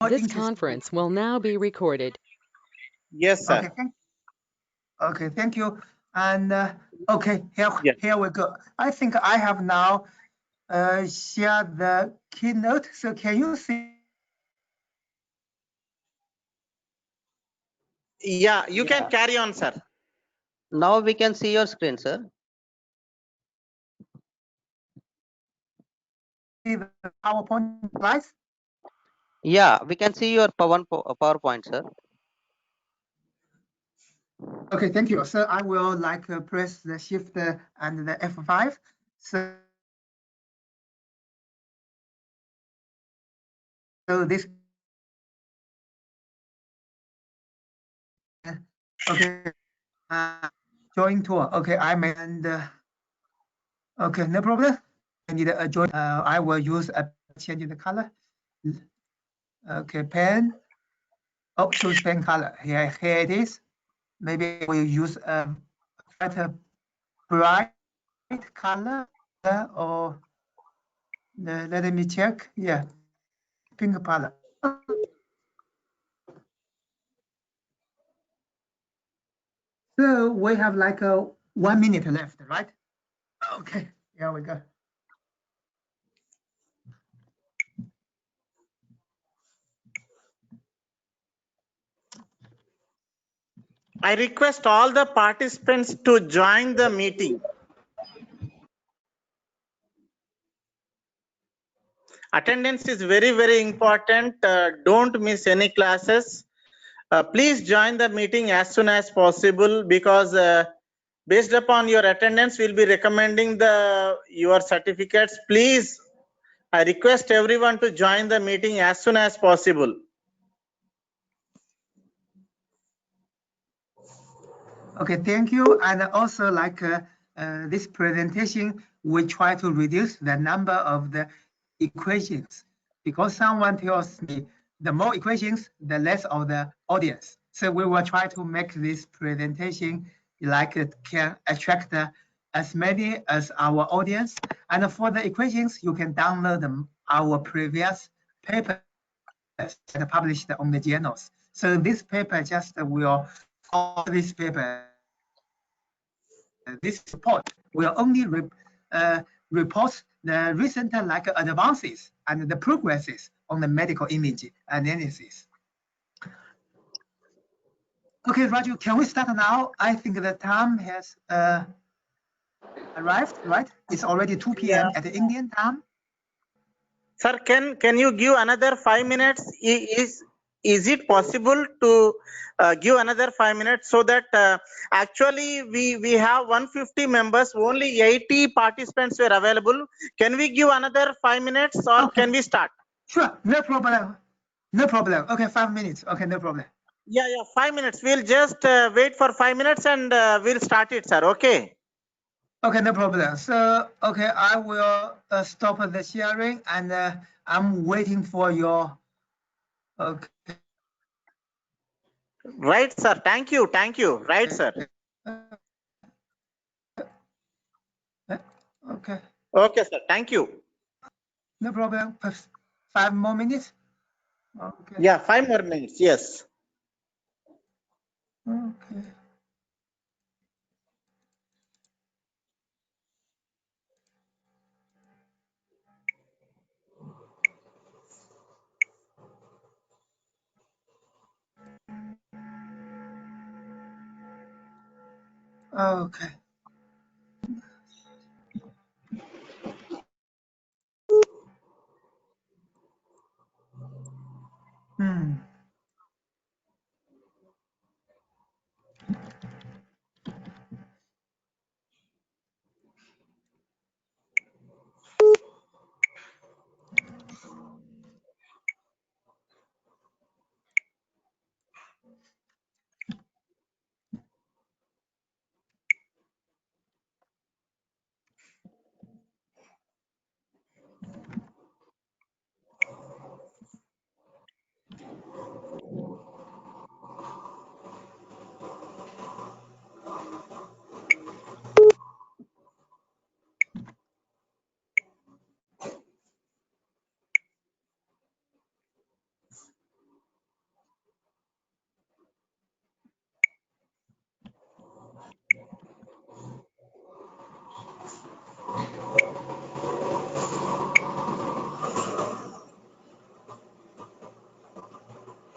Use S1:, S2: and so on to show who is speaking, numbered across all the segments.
S1: This conference will now be recorded.
S2: Yes, sir.
S3: Okay, thank you. And okay,
S2: Yeah.
S3: here we go. I think I have now shared the keynote. So can you see?
S2: Yeah, you can carry on, sir.
S4: Now we can see your screen, sir.
S3: See the PowerPoint slides?
S4: Yeah, we can see your PowerPoint, sir.
S3: Okay, thank you. So I will press the shift and the F5. So this. Okay. Join tour. Okay, I may and okay, no problem. I need a join. I will use a change the color. Okay, pen. Oh, choose pen color. Here it is. Maybe we'll use quite a bright color or let me check. Yeah, pink color. So we have like 1 minute left, right? Okay, here we go.
S2: I request all the participants to join the meeting. Attendance is very, very important. Don't miss any classes. Please join the meeting as soon as possible, because based upon your attendance, we'll be recommending your certificates. Please, I request everyone to join the meeting as soon as possible.
S3: Okay, thank you. And also this presentation, we try to reduce the number of the equations, because someone tells me the more equations, the less of the audience. So we will try to make this presentation like it can attract as many as our audience. And for the equations, you can download our previous papers that published on the journals. So this paper just will follow this paper. This report will only report the recent advances and the progresses on the medical image analysis. Okay, Raju, can we start now? I think the time has arrived, right? It's already 2 p.m. at the Indian time.
S2: Sir, can you give another 5 minutes? Is it possible to give another 5 minutes, so that actually we have 150 members, only 80 participants were available. Can we give another 5 minutes, or
S3: Okay.
S2: can we start?
S3: Sure, no problem. No problem. Okay, 5 minutes. Okay, no problem.
S2: Yeah, 5 minutes. We'll just wait for 5 minutes and we'll start it, sir. Okay.
S3: Okay, no problem. So, okay, I will stop the sharing, and I'm waiting for your. Okay.
S2: Right, sir. Thank you. Thank you. Right, sir.
S3: Okay.
S2: Okay, sir. Thank you.
S3: No problem. 5 more minutes. Okay.
S2: Yeah, 5 more minutes. Yes.
S3: Okay. Okay.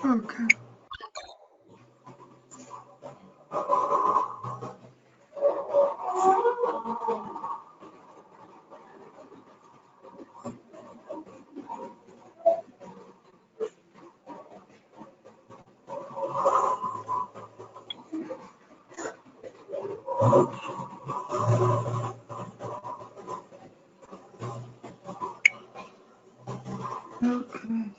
S3: Okay. Okay.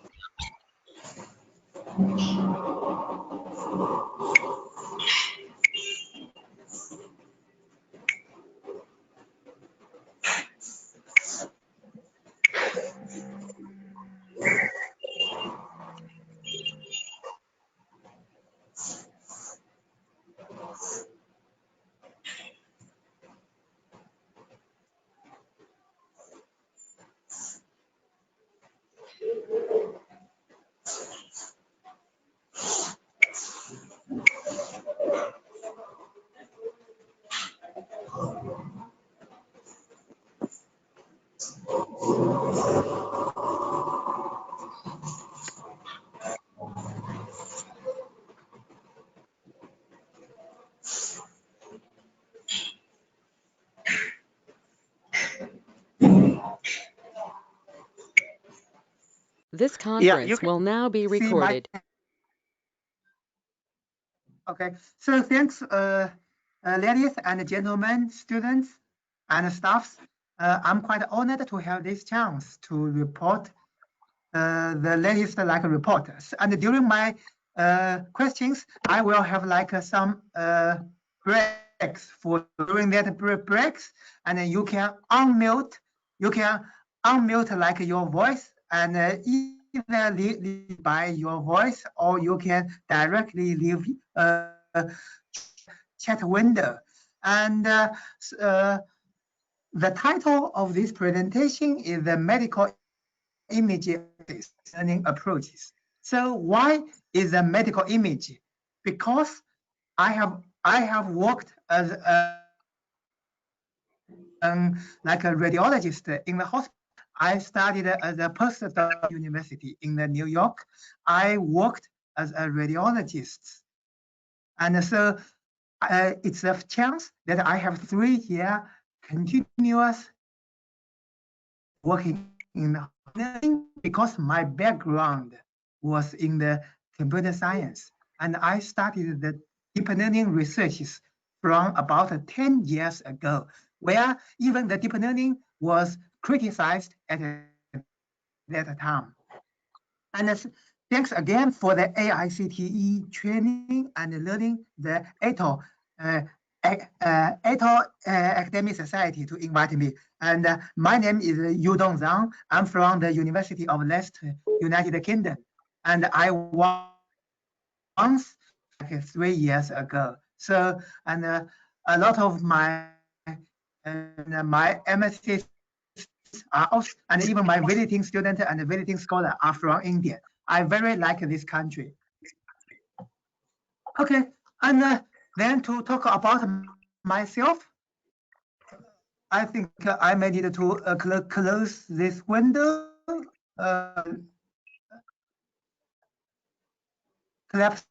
S1: This
S2: Yeah, you
S1: conference will now be
S3: See my
S1: recorded.
S3: okay. So thanks, ladies and gentlemen, students and staffs. I'm quite honored to have this chance to report the latest like reports. And during my questions, I will have like some breaks for during that breaks, and then you can unmute. You can unmute like your voice and either leave by your voice or you can directly leave chat window. And the title of this presentation is the medical image learning approaches. So why is a medical image? Because I have worked as like a radiologist in the hospital. I studied as a postdoc university in the New York. I worked as a radiologist, and so it's a chance that I have 3 years continuous working in learning because my background was in the computer science. And I started the deep learning researches from about 10 years ago, where even the deep learning was criticized at that time. And thanks again for the AICTE training and learning the ATAL Academic Society to invite me. And my name is Yudong Zhang. I'm from the University of Leicester, United Kingdom. And I once like 3 years ago. So, and a lot of my MSc are also, and even my visiting student and visiting scholar are from India. I very like this country. Okay, and then to talk about myself, I think I may need to close this window. Collapse.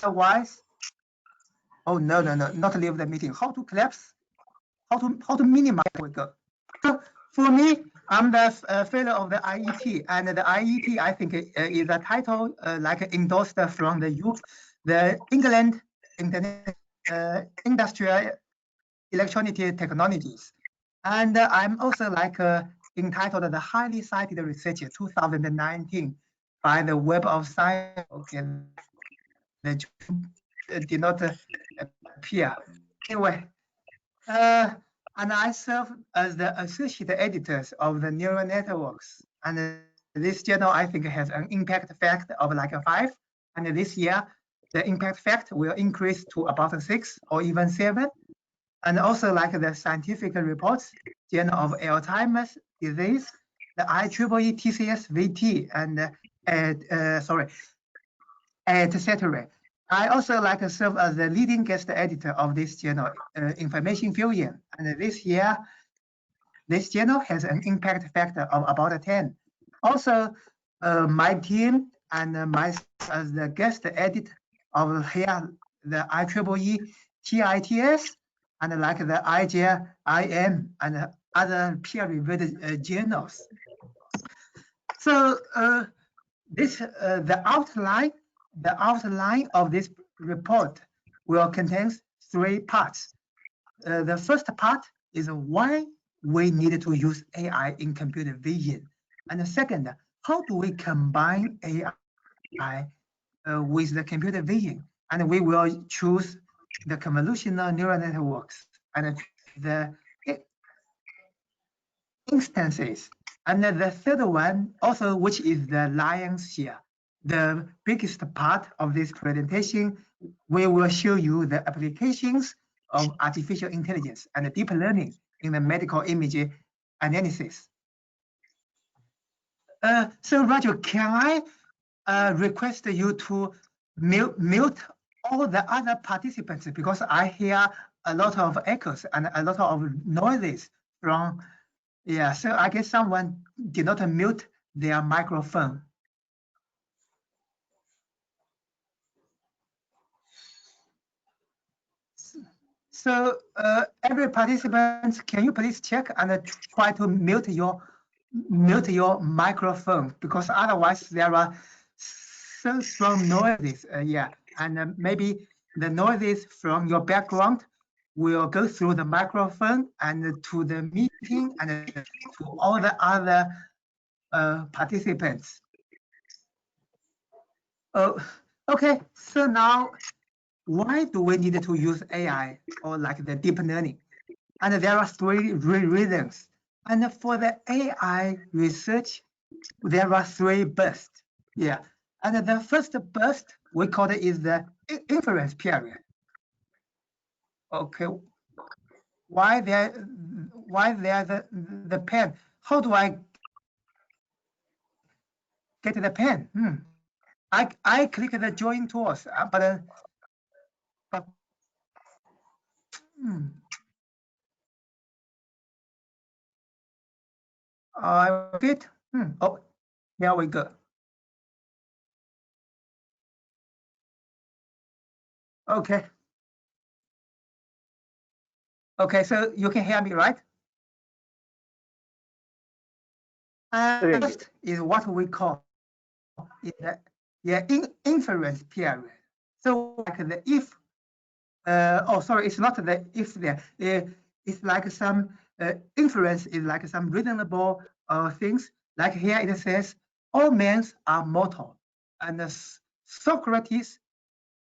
S3: Otherwise, oh no, not leave the meeting. How to collapse? How to minimize? We go. So for me, I'm the fellow of the IET, and the IET I think is a title like endorsed from the England Industrial Electronic Technologies, and I'm also like entitled the highly cited researcher 2019 by the Web of Science. Okay, the did not appear. Anyway, and I serve as the associate editors of the neural networks. And this journal, I think, has an impact factor of like a 5. And this year, the impact factor will increase to about 6 or even 7. And also like the scientific reports, Journal of Alzheimer's Disease, the IEEE TCS VT, and etc. I also like to serve as the leading guest editor of this journal, Information Fusion. And this year, this journal has an impact factor of about 10. Also, my team and myself as the guest editor of here, the IEEE TITS, and like the IJIM and other peer-reviewed journals. So the outline of this report will contain 3 parts. The first part is why we need to use AI in computer vision, and the second, how do we combine AI with the computer vision? And we will choose the convolutional neural networks and the instances. And the third one, also, which is the lion's share, the biggest part of this presentation, we will show you the applications of artificial intelligence and deep learning in the medical image analysis. So Raju, can I request you to mute all the other participants, because I hear a lot of echoes and a lot of noises from, yeah, so I guess someone did not mute their microphone. So every participant, can you please check and try to mute your microphone, because otherwise there are so strong noises. Yeah, and maybe the noises from your background will go through the microphone and to the meeting and to all the other participants. Oh, okay. So now, why do we need to use AI or like the deep learning? And there are 3 reasons. And for the AI research, there are 3 bursts. Yeah. And the first burst, we call it is the inference period. Okay. Why there the pen? How do I get the pen? I click the join tools, but I fit. Oh, here we go. Okay. Okay, so you can hear me, right? First is what we call inference period. So like the if, oh sorry, it's not the if there. It's like some inference is like some reasonable things. Like here it says all men are mortal, and Socrates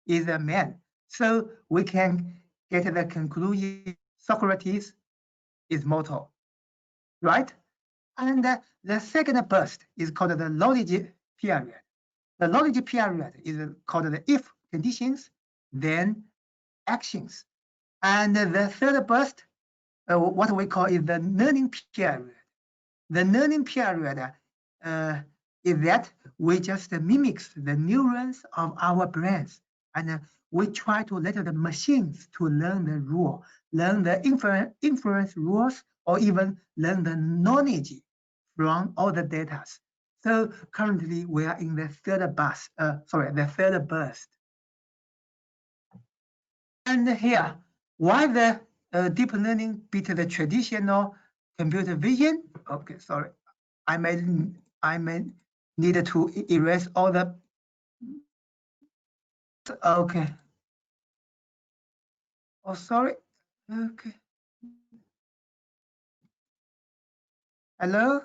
S3: is a man. So we can get the conclusion Socrates is mortal, right? And the second burst is called the knowledge period. The knowledge period is called the if conditions, then actions. And the third burst, what we call is the learning period. The learning period is that we just mimics the neurons of our brains, and we try to let the machines to learn the rule, learn the inference rules, or even learn the knowledge from all the data. So currently we are in the third burst. The third burst. And here, why the deep learning beat the traditional computer vision? Okay, sorry, I may need to erase all the. Okay. Oh, sorry. Okay. Hello.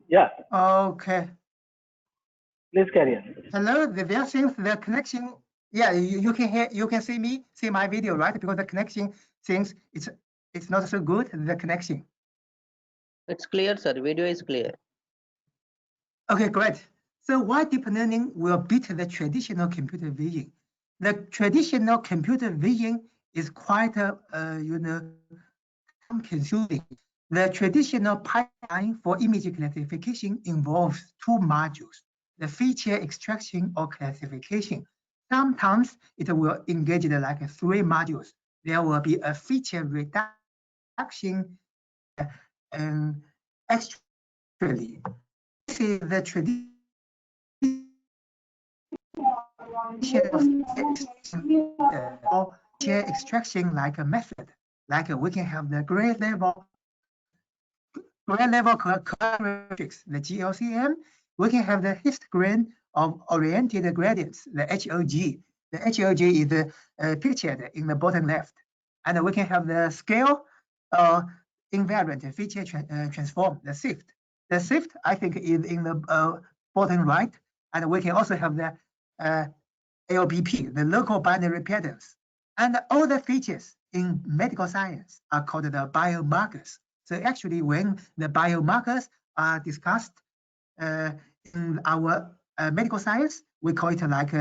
S5: Yeah.
S3: Okay.
S5: Please carry on.
S3: Hello. There seems the connection. Yeah, you can hear, you can see my video, right? Because the connection seems it's not so good. The connection.
S4: It's clear, sir. Video is clear.
S3: Okay, great. So why deep learning will beat the traditional computer vision? The traditional computer vision is quite time-consuming. The traditional pipeline for image classification involves 2 modules. the feature extraction or classification. Sometimes it will engage like 3 modules. There will be a feature reduction actually. This is the tradition of feature extraction like a method. Like we can have the grade level characteristics, the GLCM. We can have the histogram of oriented gradients, the HOG. The HOG is pictured in the bottom left. And we can have the scale invariant feature transform, the SIFT. The SIFT, I think, is in the bottom right. And we can also have the LBP, the local binary patterns. And all the features in medical science are called the biomarkers. So actually, when the biomarkers are discussed in our medical science, we call it like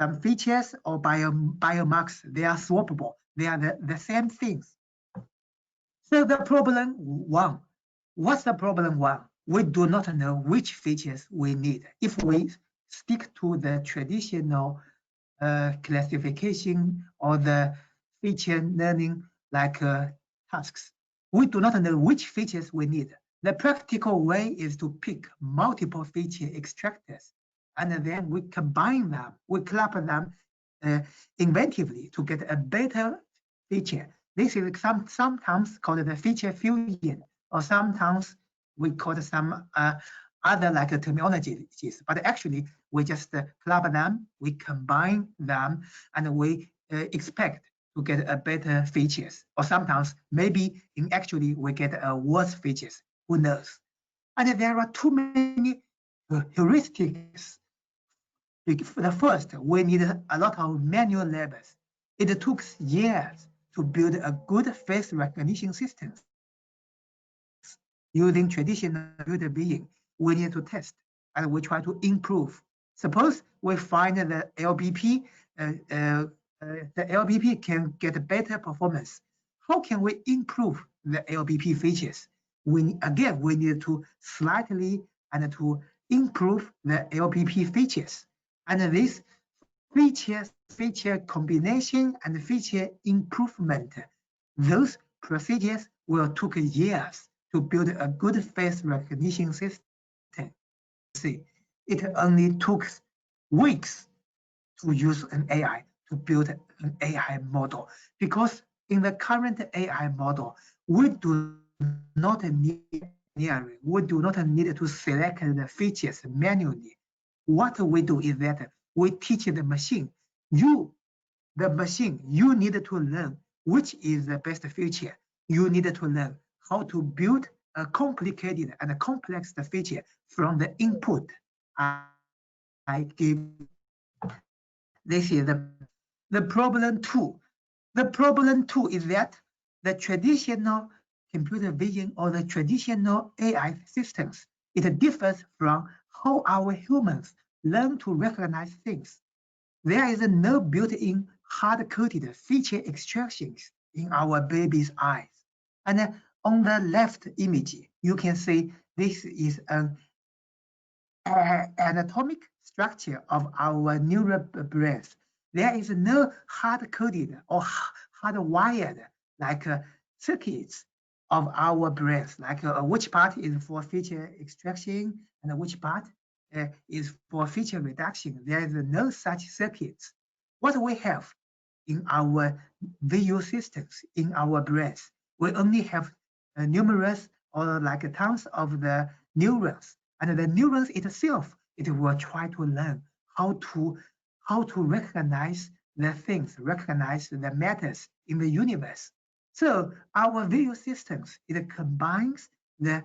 S3: some features or biomarkers. They are swappable. They are the same things. So the problem one, what's the problem one? We do not know which features we need. If we stick to the traditional classification or the feature learning like tasks, we do not know which features we need. The practical way is to pick multiple feature extractors, and then we combine them, we club them inventively to get a better feature. This is sometimes called the feature fusion, or sometimes we call it some other like terminologies, but actually we just club them, we combine them, and we expect to get a better features, or sometimes maybe in actually we get a worse features, who knows? And there are too many heuristics. The first, we need a lot of manual labors. It took years to build a good face recognition system. Using traditional computer vision, we need to test and we try to improve. Suppose we find the LBP, the LBP can get better performance. How can we improve the LBP features? We need to slightly and to improve the LBP features. And this feature combination and feature improvement, those procedures will take years to build a good face recognition system. See, it only took weeks to use an AI to build an AI model, because in the current AI model, we do not need to select the features manually. What we do is that we teach the machine, you need to learn which is the best feature. You need to learn how to build a complicated and a complex feature from the input I give. This is the problem two. The problem two is that the traditional computer vision or the traditional AI systems, it differs from how our humans learn to recognize things. There is no built-in hard-coded feature extractions in our baby's eyes. And on the left image, you can see this is an anatomic structure of our neural brains. There is no hard-coded or hardwired like circuits of our brains, like which part is for feature extraction and which part is for feature reduction. There is no such circuits. What we have in our visual systems, in our brains, we only have numerous or like tons of the neurons. And the neurons itself, it will try to learn how to recognize the things, recognize the matters in the universe. So our visual systems, it combines the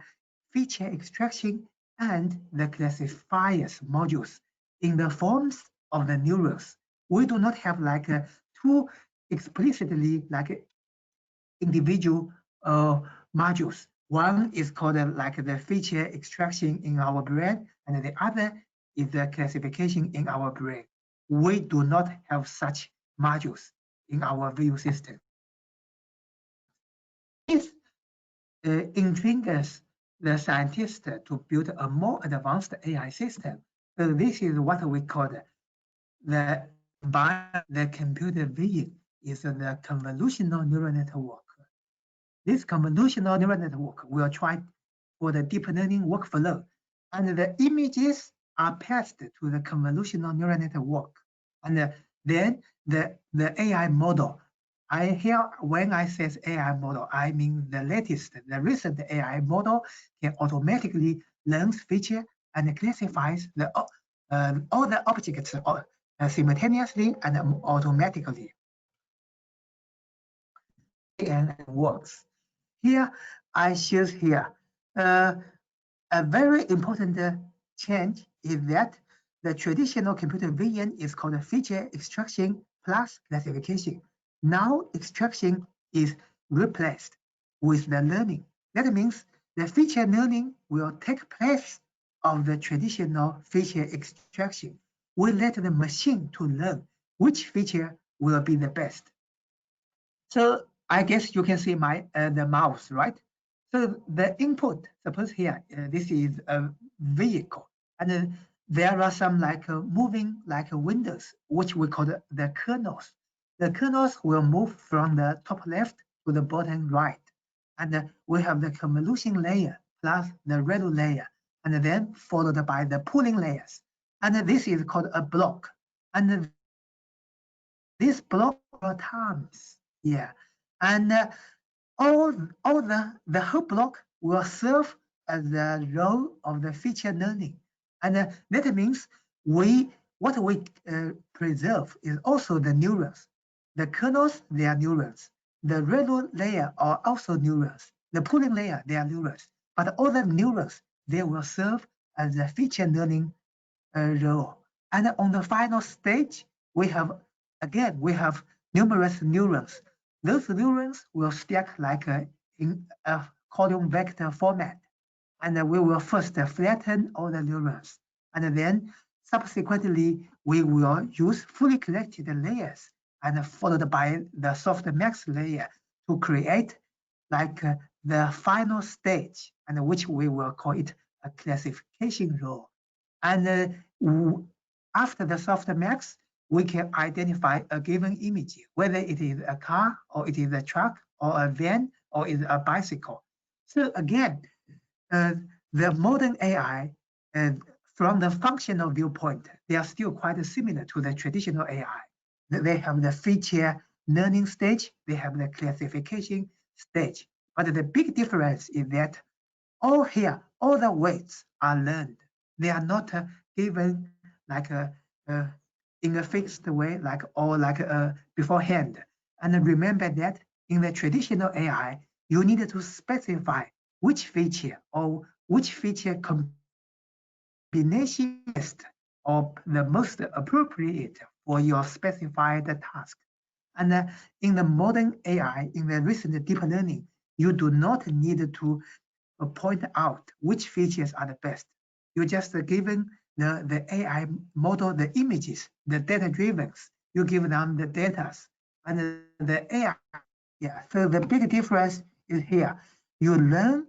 S3: feature extraction and the classifiers modules in the forms of the neurons. We do not have like two explicitly like individual modules. One is called like the feature extraction in our brain, and the other is the classification in our brain. We do not have such modules in our view system. This intrigues the scientists to build a more advanced AI system. So this is what we call the computer vision is the convolutional neural network. This convolutional neural network will try for the deep learning workflow, and the images are passed to the convolutional neural network, and then the AI model. When I say AI model, I mean the recent AI model can automatically learn feature and classifies all the objects simultaneously and automatically. And works. Here I choose here. A very important change is that the traditional computer vision is called feature extraction plus classification. Now extraction is replaced with the learning. That means the feature learning will take place of the traditional feature extraction. We let the machine to learn which feature will be the best. So I guess you can see the mouse, right? So the input, suppose here, this is a vehicle, and there are some moving windows, which we call the kernels. The kernels will move from the top left to the bottom right, and we have the convolution layer plus the ReLU layer, and then followed by the pooling layers. And this is called a block, and this block times, yeah, and all the whole block will serve as the role of the feature learning, and that means what we preserve is also the neurons. The kernels, they are neurons. The ReLU layer are also neurons. The pooling layer, they are neurons. But all the neurons, they will serve as the feature learning role. And on the final stage, we have numerous neurons. Those neurons will stack in a column vector format. And we will first flatten all the neurons. And then subsequently, we will use fully collected layers and followed by the softmax layer to create the final stage, and which we will call it a classification role. And after the softmax, we can identify a given image, whether it is a car or it is a truck or a van or is a bicycle. So again, the modern AI, from the functional viewpoint, they are still quite similar to the traditional AI. They have the feature learning stage, they have the classification stage. But the big difference is that all the weights are learned. They are not given in a fixed way, beforehand. And remember that in the traditional AI, you need to specify which feature or which feature combination is or the most appropriate for your specified task. And in the modern AI, in the recent deep learning, you do not need to point out which features are the best. You just given the AI model the images, the data drivens. You give them the data, and the AI. Yeah. So the big difference is here. You learn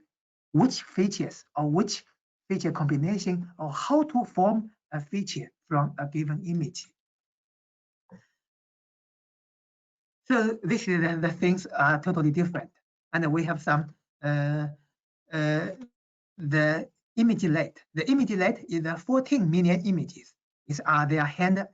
S3: which features or which feature combination or how to form a feature from a given image. So this is the things are totally different, and we have some the ImageNet. The ImageNet is 14 million images. They are hand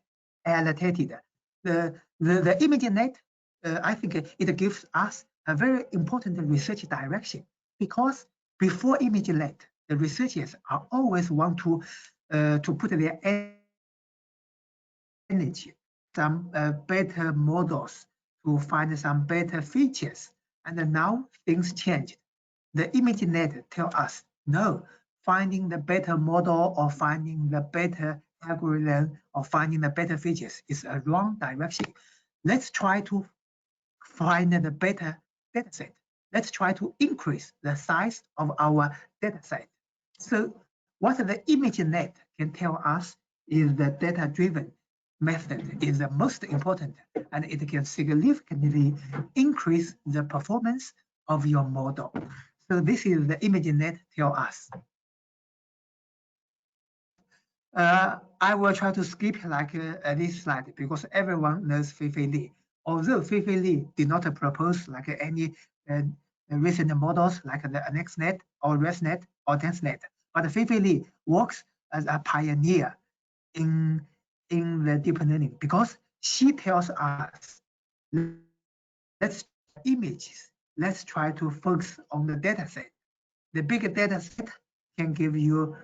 S3: annotated. The ImageNet, I think it gives us a very important research direction, because before ImageNet, the researchers are always want to put their energy, some better models to find some better features. And now things changed. The ImageNet tell us, no, finding the better model or finding the better algorithm or finding the better features is a wrong direction. Let's try to find the better data set. Let's try to increase the size of our data set. So what the ImageNet can tell us is the data-driven method is the most important, and it can significantly increase the performance of your model. So this is the ImageNet tell us. I will try to skip like this slide because everyone knows Fei-Fei Li. Although Fei-Fei Li did not propose like any recent models like the ANNEXNet or ResNet or DenseNet, but Fei-Fei Li works as a pioneer in the deep learning because she tells us, let's images, let's try to focus on the data set. The big data set can give you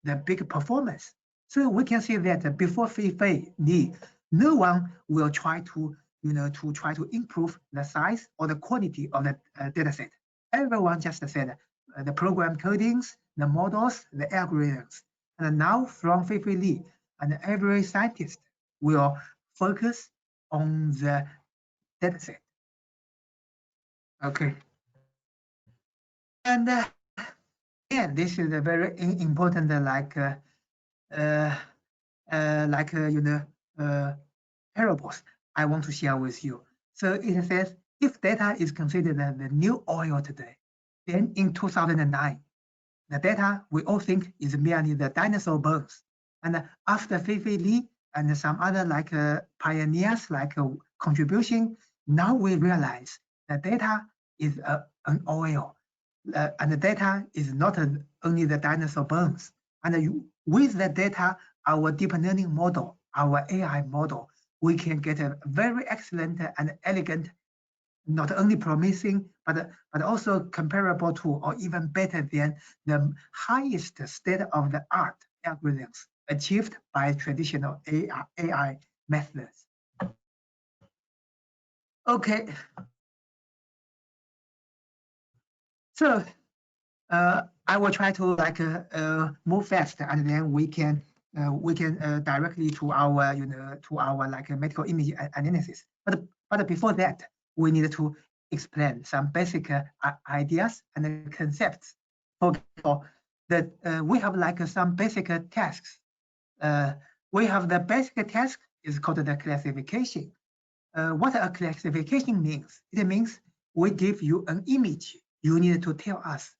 S3: the big performance. So we can see that before Fei-Fei Li, no one will try to, try to improve the size or the quality of the data set. Everyone just said the program codings, the models, the algorithms. And now from Fei-Fei Li, and every scientist will focus on the data set. Okay. And again, this is a very important parables I want to share with you. So it says if data is considered the new oil today, then in 2009, the data we all think is merely the dinosaur bones. And after Fei-Fei Li and some other pioneers contribution, now we realize the data is an oil. And the data is not only the dinosaur bones. And with the data, our deep learning model, our AI model, we can get a very excellent and elegant, not only promising, but also comparable to or even better than the highest state-of-the-art algorithms achieved by traditional AI methods. Okay. So I will try to move fast, and then we can directly to our medical image analysis. But before that, we need to explain some basic ideas and concepts. For example, that we have some basic tasks. We have the basic task is called the classification. What a classification means? It means we give you an image. You need to tell us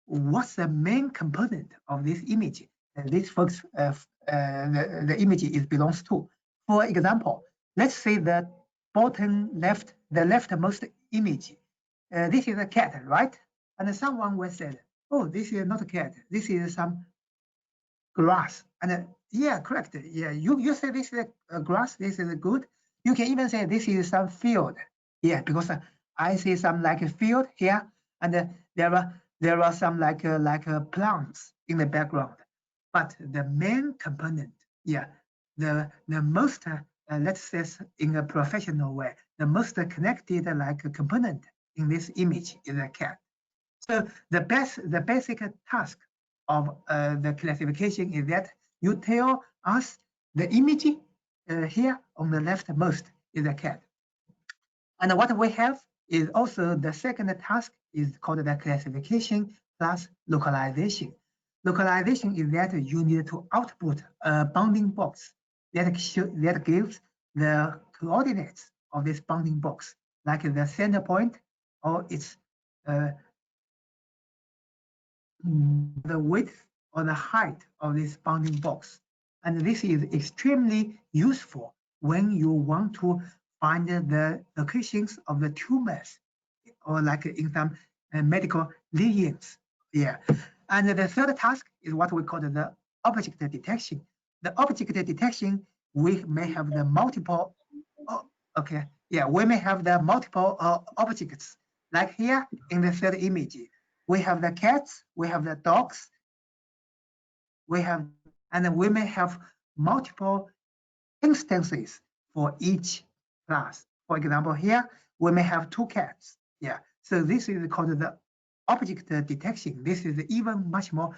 S3: what's the main component of this image this folks the image belongs to. For example, let's say the bottom left, the leftmost image. This is a cat, right? And someone will say, oh, this is not a cat. This is some grass. And yeah, correct. Yeah, you say this is a grass. This is good. You can even say this is some field. Yeah, because I see some a field here, and there are some plants in the background. But the main component, yeah, the most let's say in a professional way, the most connected component in this image is a cat. So the basic task of the classification is that you tell us the image here on the leftmost is a cat. And what we have is also the second task is called the classification plus localization. Localization is that you need to output a bounding box that gives the coordinates of this bounding box, like the center point or its the width or the height of this bounding box. And this is extremely useful when you want to find the locations of the tumors or in some medical lesions. Yeah. And the third task is what we call the object detection. The object detection, we may have the multiple, okay. Yeah, we may have the multiple objects. Like here in the third image, we have the cats, we have the dogs, and we may have multiple instances for each class. For example, here we may have 2 cats. Yeah, so this is called the object detection. This is even much more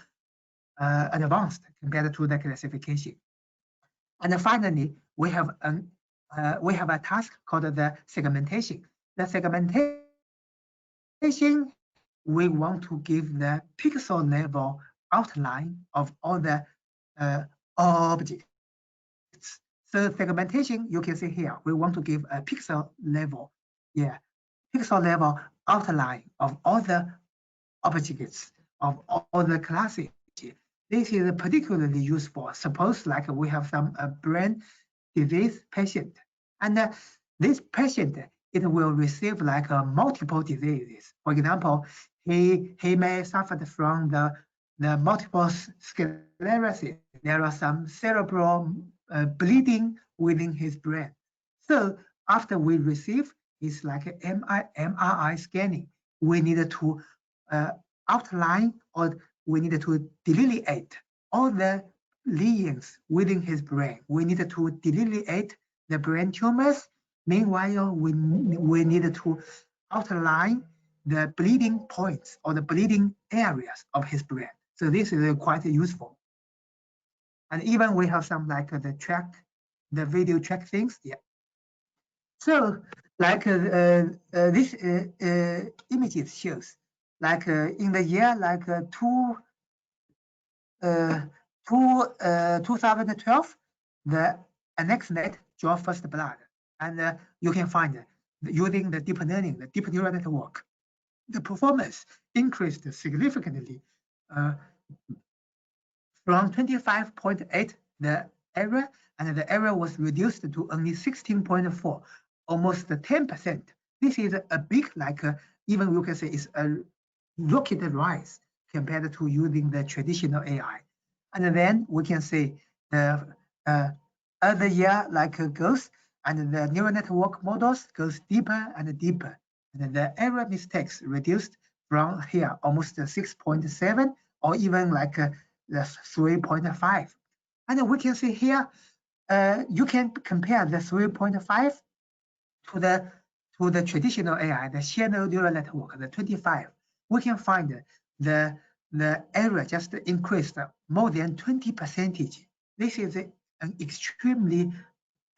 S3: advanced compared to the classification. And finally, we have a task called the segmentation. The segmentation, we want to give the pixel level outline of all the objects. So segmentation, you can see here, we want to give a pixel level, yeah, pixel level outline of all the objects of all the classes. This is particularly useful. Suppose like we have some brain disease patient, and this patient, it will receive like multiple diseases. For example, he may suffer from the multiple sclerosis. There are some cerebral bleeding within his brain. So after we receive is like MRI scanning, we need to outline, or we need to delineate all the lesions within his brain. We need to delineate the brain tumors. Meanwhile, we need to outline the bleeding points or the bleeding areas of his brain. So this is quite useful. And even we have some like the video track things. Yeah. So like this images shows like in the year like 2012, the AnnexNet draw first blood, and you can find using the deep learning, the deep neural network, the performance increased significantly from 25.8 the error, and the error was reduced to only 16.4, almost 10%. This is a big, like even you can say it's a rocket rise compared to using the traditional AI. And then we can say the other year like goes, and the neural network models goes deeper and deeper, and the error mistakes reduced from here almost 6.7, or even like the 3.5. And we can see here, you can compare the 3.5 to the traditional AI, the shallow neural network, the 25. We can find the error just increased more than 20%. This is an extremely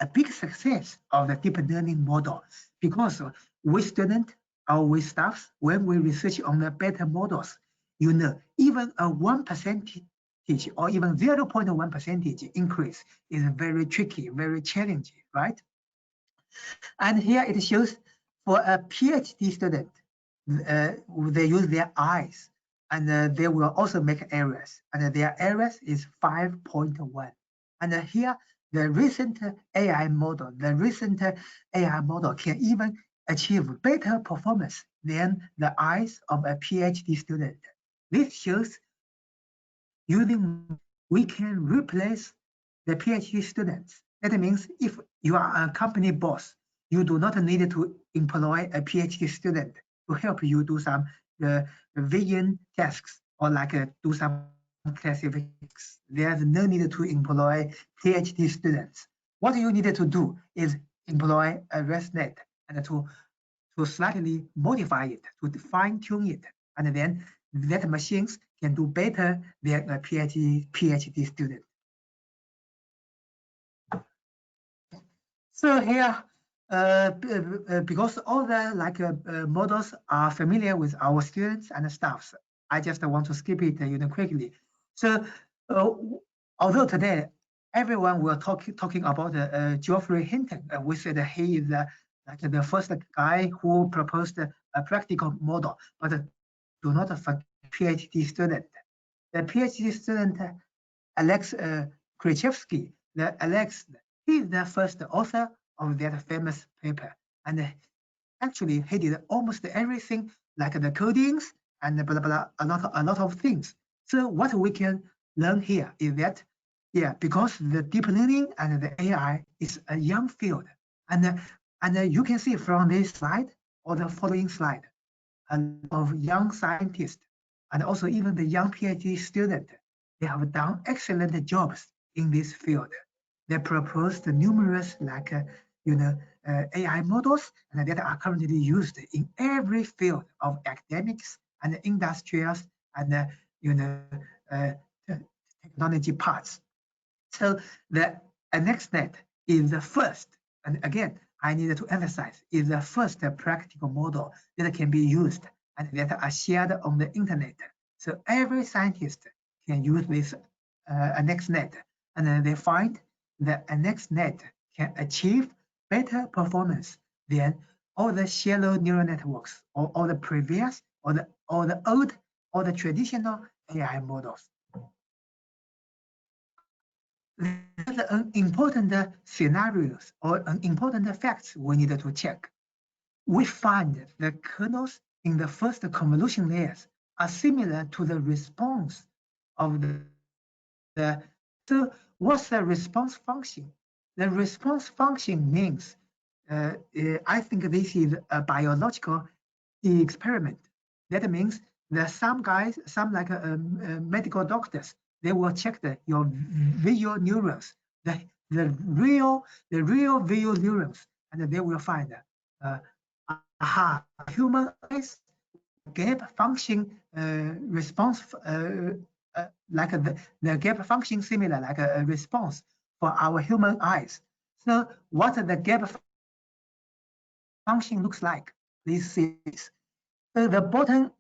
S3: a big success of the deep learning model, because we students or we staffs, when we research on the better models, you know, even a 1% or even 0.1% increase is very tricky, very challenging, right? And here it shows for a PhD student, they use their eyes, and they will also make errors, and their errors is 5.1. And here the recent AI model, can even achieve better performance than the eyes of a PhD student. This shows using we can replace the PhD students. That means if you are a company boss, you do not need to employ a PhD student to help you do some vision tasks, or like do some classifications. There's no need to employ PhD students. What you need to do is employ a ResNet and to slightly modify it, to fine tune it, and then that machines can do better than a PhD student. So here, because all the models are familiar with our students and staffs, I just want to skip it quickly. So although today everyone will talking about Geoffrey Hinton, we said he is like the first guy who proposed a practical model, but do not forget PhD student. The PhD student Alex Krichevsky, he is the first author of that famous paper, and actually he did almost everything, like the codings and blah blah, a lot of things. So what we can learn here is that, yeah, because the deep learning and the AI is a young field, and you can see from this slide or the following slide, a lot of young scientists and also even the young PhD student, they have done excellent jobs in this field. They proposed numerous AI models, and that are currently used in every field of academics and industrials and technology parts. So the AnnexNet is the first, and again, I need to emphasize, is the first practical model that can be used and that are shared on the internet. So every scientist can use this AnnexNet, and then they find that AnnexNet can achieve better performance than all the shallow neural networks, or all the previous, or the old, or the traditional AI models. There's an important scenarios or an important facts we need to check. We find the kernels in the first convolution layers are similar to the response of so what's the response function? The response function means, I think this is a biological experiment. That means that some guys, some like medical doctors, they will check your visual neurons, the real visual neurons, and they will find human eyes gap function response like the gap function similar like a response for our human eyes. So what the gap function looks like, please see this. So the bottom,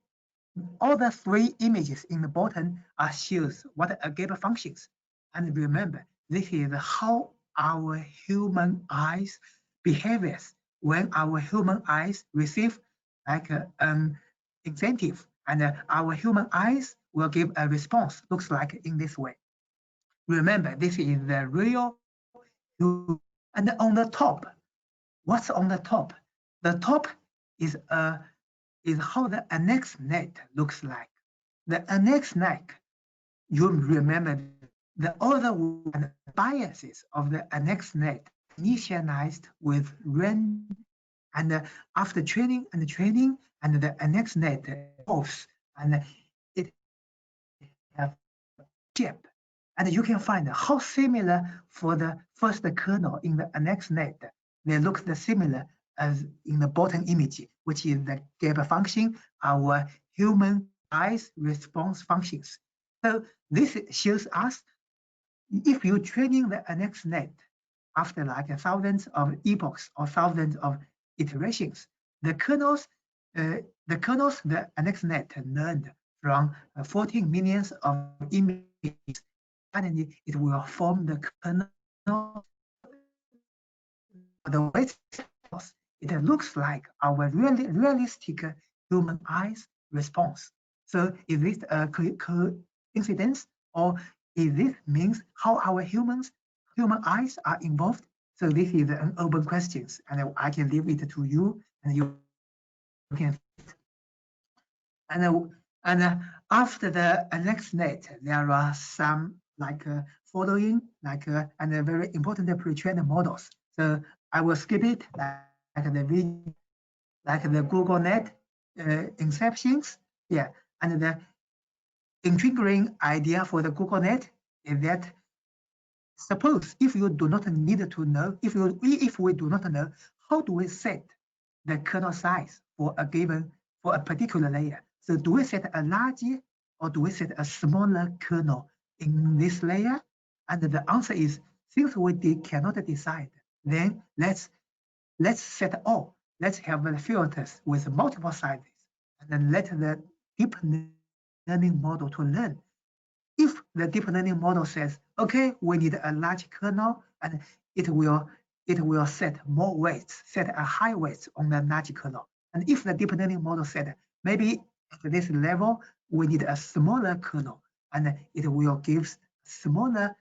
S3: all the three images in the bottom are shows what a gap functions. And remember, this is how our human eyes behaviors when our human eyes receive like an incentive, and our human eyes will give a response, looks like in this way. Remember, this is the real human. And on the top, what's on the top? The top is how the AnnexNet looks like. The AnnexNet, you remember the other one, biases of the AnnexNet initialized with random, and after training and the AnnexNet evolves, and it have chip, and you can find how similar for the first kernel in the AnnexNet. They look similar as in the bottom image, which is the gap function, our human eyes response functions. So this shows us if you're training the AnnexNet after like thousands of epochs or thousands of iterations, the kernels, the AnnexNet learned from 14 millions of images. Finally, it will form the kernel. The way it looks like our realistic human eyes response. So is this a coincidence, or is this means how our human eyes are involved? So this is an open question, and I can leave it to you, and you can. And after the AnnexNet, there are some like following and very important pre-trained models. So I will skip it like the Google Net inceptions. Yeah, and the intriguing idea for the Google Net is that suppose if you do not need to know, if we do not know, how do we set the kernel size for a particular layer? So do we set a larger or do we set a smaller kernel in this layer? And the answer is, since we cannot decide, then let's set all. Let's have the filters with multiple sizes, and then let the deep learning model to learn. If the deep learning model says, okay, we need a large kernel, and it will set more weights, set a high weight on the large kernel. And if the deep learning model said, maybe at this level, we need a smaller kernel, and it will give smaller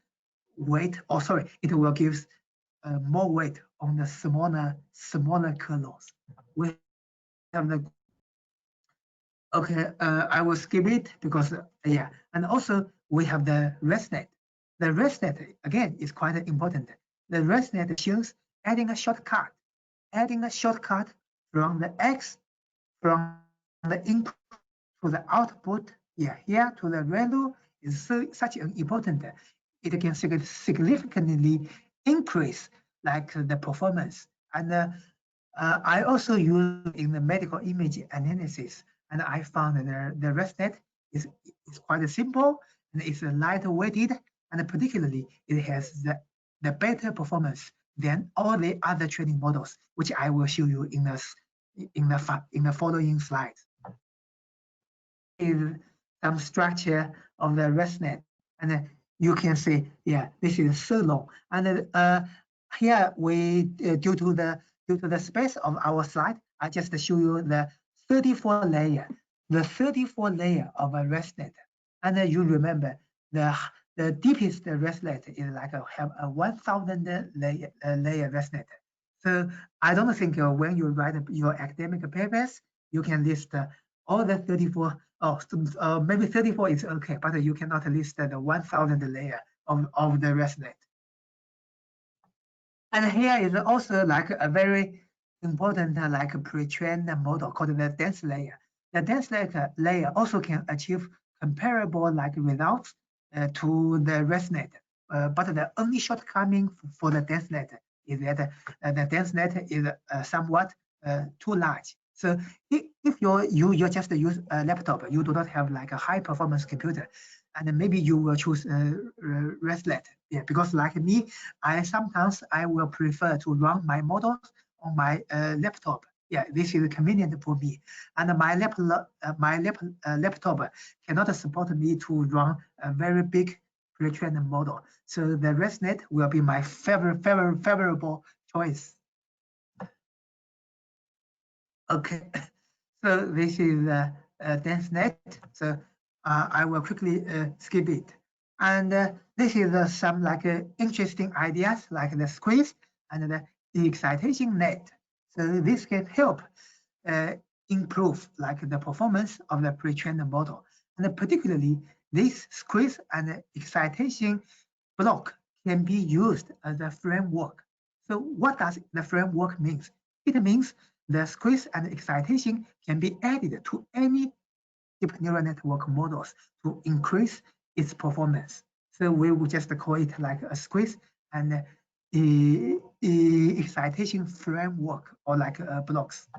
S3: weight, or sorry, it will give more weight on the smaller kernels. We have the okay. I will skip it because yeah, and also we have the ResNet. The ResNet again is quite important. The ResNet shows adding a shortcut from the X from the input to the output. Yeah, here to the value is such an important. It can significantly increase like the performance. And I also use in the medical image analysis, and I found that the ResNet is quite simple and it's lightweighted, and particularly it has the better performance than all the other training models, which I will show you in the following slides. Is some structure of the ResNet, and you can see, yeah, this is so long. And here we, due to the space of our slide, I just show you the 34 layer, of a ResNet. And you remember the the deepest ResNet is like have a 1,000 layer ResNet. So I don't think when you write your academic papers, you can list all the 34. Maybe 34 is okay, but you cannot list the 1,000 layer of the ResNet. And here is also like a very important like pre-trained model called the dense layer. The dense layer also can achieve comparable like results to the ResNet, but the only shortcoming for the dense net is that the dense net is somewhat too large. So if you just use a laptop, you do not have like a high performance computer, and maybe you will choose ResNet. Yeah, because like me, sometimes I will prefer to run my models on my laptop. Yeah, this is convenient for me, and my laptop cannot support me to run a very big pre-trained model. So the ResNet will be my favorable choice. Okay, so this is DenseNet. So I will quickly skip it. And this is some like interesting ideas like the squeeze and the excitation net. So this can help improve like the performance of the pre-trained model. And particularly this squeeze and excitation block can be used as a framework. So what does the framework mean? It means the squeeze and excitation can be added to any deep neural network models to increase its performance. So we will just call it like a squeeze and excitation framework or like blocks.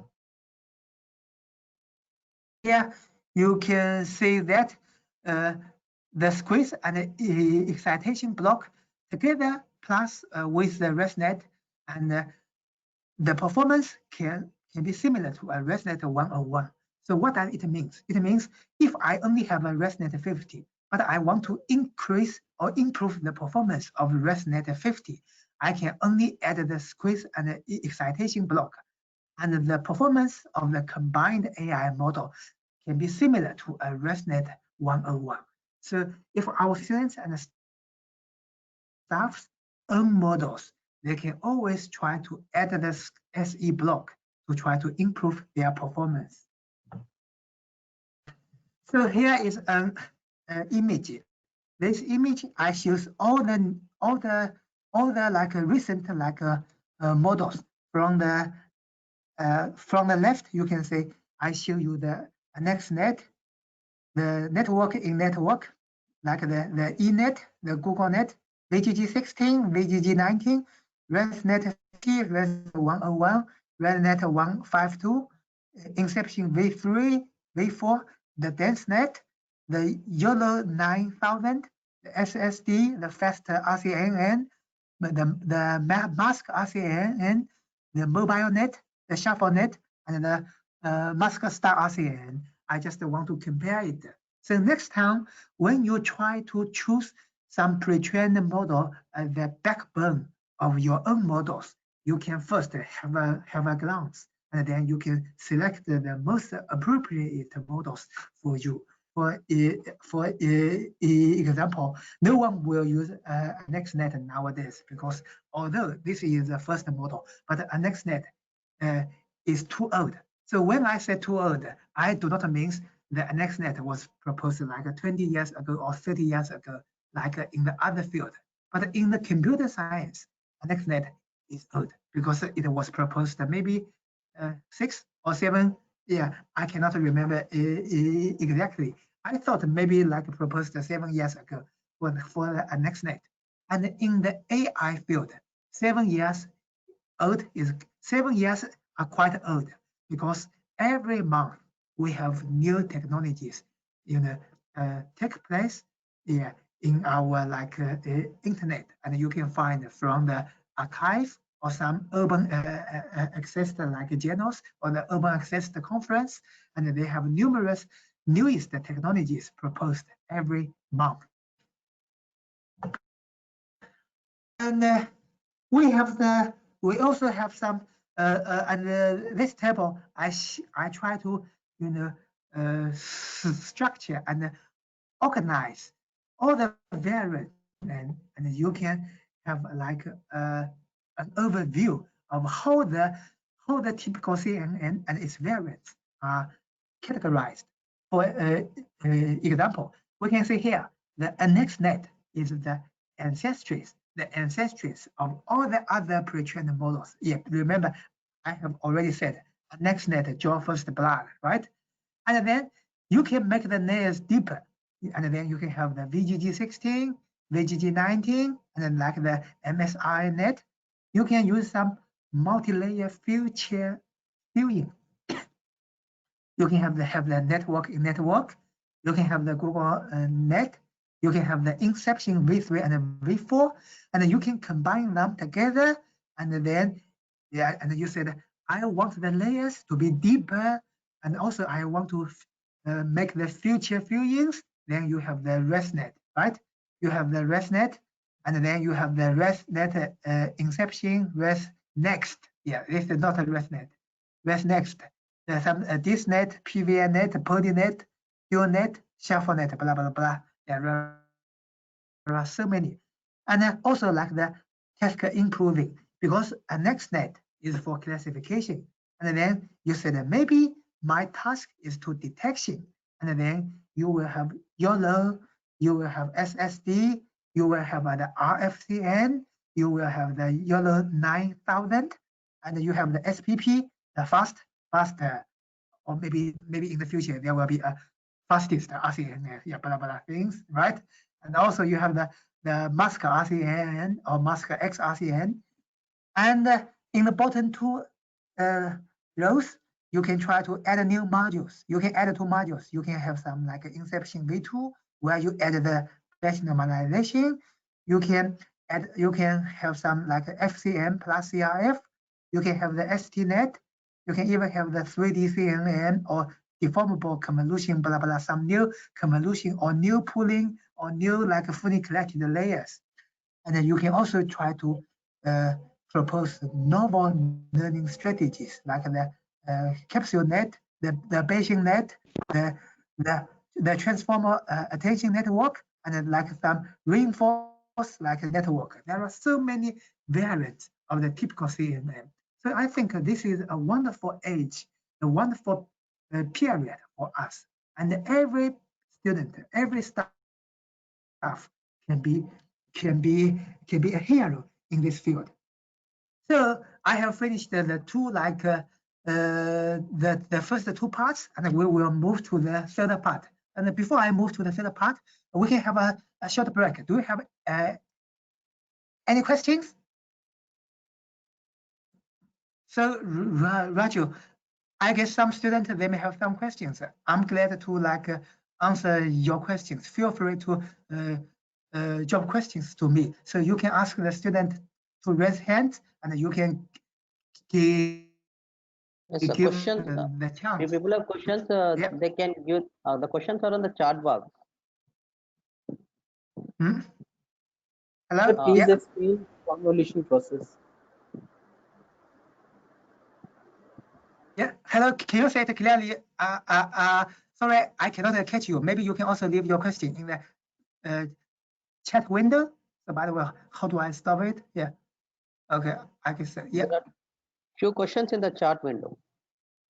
S3: Here you can see that the squeeze and excitation block together plus with the ResNet, and the performance can be similar to a ResNet 101. So what does it mean? It means if I only have a ResNet 50, but I want to increase or improve the performance of ResNet 50, I can only add the squeeze and the excitation block, and the performance of the combined AI model can be similar to a ResNet 101. So if our students and staff's own models, they can always try to add the SE block to try to improve their performance. So here is an image. This image I shows all the like recent like models from the left. You can see I show you the NextNet, the network in network, like the ENet, the GoogleNet, VGG16, VGG19, ResNet 50, ResNet 101, ResNet 152, Inception V3, V4, the DenseNet, the YOLO 9000, the SSD, the fast RCNN, the mask RCNN, the MobileNet, the ShuffleNet, and the Mask Star RCNN. I just want to compare it. So next time, when you try to choose some pre-trained model as the backbone of your own models, you can first have a glance, and then you can select the most appropriate models for you. For example, no one will use NextNet nowadays because although this is the first model, but NextNet is too old. So when I say too old, I do not mean the NextNet was proposed like 20 years ago or 30 years ago, like in the other field. But in the computer science, NextNet is old because it was proposed maybe 6 or 7. Yeah, I cannot remember exactly. I thought maybe like proposed 7 years ago for the NextNet. And in the AI field, 7 years old is 7 years are quite old because every month we have new technologies, take place in our like internet, and you can find from the archive or some urban access like journals or the urban access conference, and they have numerous newest technologies proposed every month. And we also have some and this table I try to structure and organize all the variants, and you can have like an overview of how the typical CNN and its variants are categorized. For example, we can see here the ANNEXNet is the ancestries of all the other pre-trained models. Yeah, remember I have already said ANNEXNet draw first blood, right? And then you can make the layers deeper. And then you can have the VGG16, VGG19, and then like the MSINet. You can use some multi-layer feature viewing. You can have the network in network. You can have the Google Net. You can have the Inception V3 and V4, and you can combine them together. And then, yeah, and you said, I want the layers to be deeper, and also I want to make the future viewings. Then you have the ResNet, right? You have the ResNet, and then you have the ResNet Inception, ResNext. Yeah, this is not a ResNet. ResNext. There's some DisNet, PVNet, PodiNet, UNet, ShuffleNet, blah, blah, blah. There are so many. And also like the task improving, because a NextNet is for classification. And then you said that maybe my task is to detection. And then you will have YOLO, you will have SSD, you will have the RFCN, you will have the YOLO 9000, and you have the SPP, the faster, or maybe in the future there will be a fastest RCN, yeah, blah blah things, right? And also you have the mask RCN or mask X RCN, and in the bottom two rows you can try to add new modules. You can add two modules. You can have some like Inception V2 where you add the batch normalization. You can have some like FCM plus CRF. You can have the STNet. You can even have the 3D CNN or deformable convolution, blah, blah, some new convolution or new pooling or new like fully collected layers. And then you can also try to propose novel learning strategies like the capsule net, the Bayesian net, the transformer attention network, and then like some reinforced like a network. There are so many variants of the typical CNN. So I think this is a wonderful age, a wonderful period for us. And every student, every staff can be a hero in this field. So I have finished the two like the first two parts, and we will move to the third part. And before I move to the third part, we can have a short break. Do you have any questions? So Raju, I guess some students, they may have some questions. I'm glad to like answer your questions. Feel free to drop questions to me. So you can ask the student to raise hands, and you can give the chance.
S4: If people have questions,
S3: yeah.
S4: they can give. The questions are on the chat box.
S3: Hello?
S5: Please explain convolution process.
S3: Yeah. Hello. Can you say it clearly? Sorry, I cannot catch you. Maybe you can also leave your question in the chat window. So by the way, how do I stop it? Yeah. Okay. I can say yeah.
S4: Few questions in the chat window.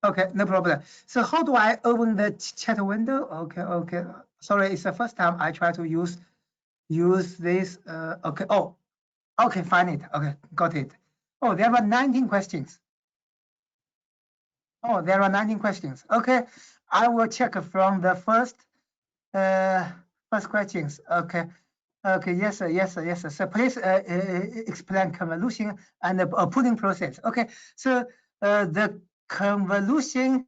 S3: Okay, no problem. So how do I open the chat window? Okay. Sorry, it's the first time I try to use this. Okay. Oh, okay. Find it. Okay, got it. Oh, there are 19 questions. Oh, there are 19 questions. Okay, I will check from the first questions. Okay. Yes, sir. So please explain convolution and the pooling process. Okay. So the convolution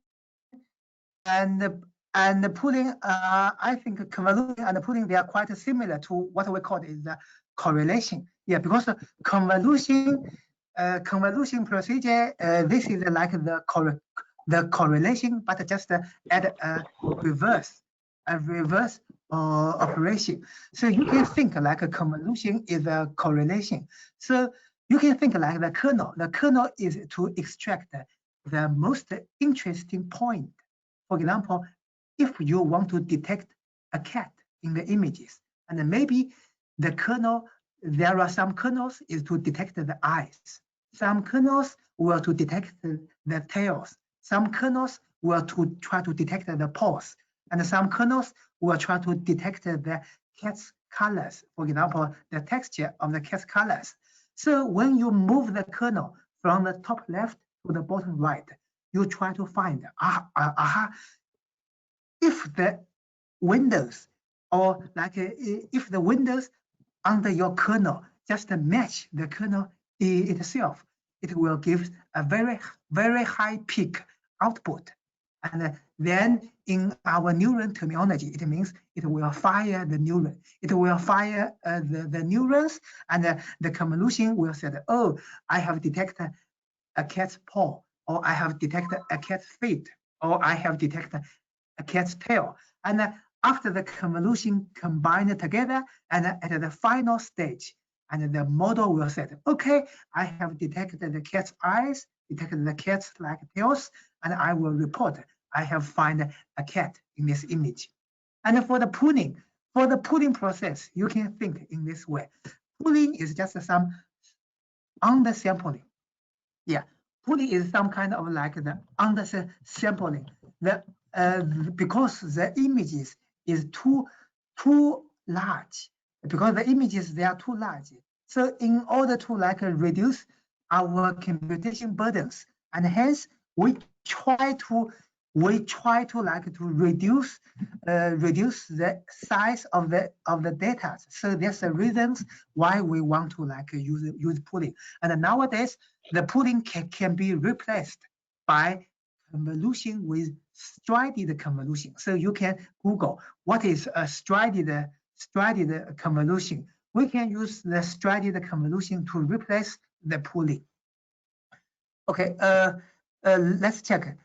S3: and the pooling, I think convolution and the pooling, they are quite similar to what we call is the correlation. Yeah, because the convolution procedure, this is like the correlation, but just add a reverse operation. So you can think like a convolution is a correlation. So you can think like the kernel. The kernel is to extract the most interesting point. For example, if you want to detect a cat in the images, And then maybe the kernel, there are some kernels is to detect the eyes. Some kernels will to detect the tails. Some kernels will to try to detect the paws. And some kernels will try to detect the cat's colors. For example, the texture of the cat's colors. So when you move the kernel from the top left to the bottom right, you try to find, if the windows or like if the windows under your kernel just match the kernel itself, it will give a very high peak output. And then in our neuron terminology, it means it will fire the neuron. It will fire the neurons, and the convolution will say, oh, I have detected a cat's paw, or I have detected a cat's feet, or I have detected a cat's tail. And after the convolution combined together, and at the final stage, and the model will say, okay, I have detected the cat's eyes, detected the cat's like tails, and I will report I have found a cat in this image. And for the pooling process, you can think in this way. Pooling is just some undersampling. Yeah, pooling is some kind of like the undersampling. Because the images is too large, because the images they are too large. So in order to like reduce our computation burdens, and hence we try to like to reduce the size of the data. So there's a reasons why we want to like use pooling. And nowadays the pooling can be replaced by convolution with strided convolution. So you can Google what is a strided convolution. We can use the strided convolution to replace the pooling. Okay, let's check.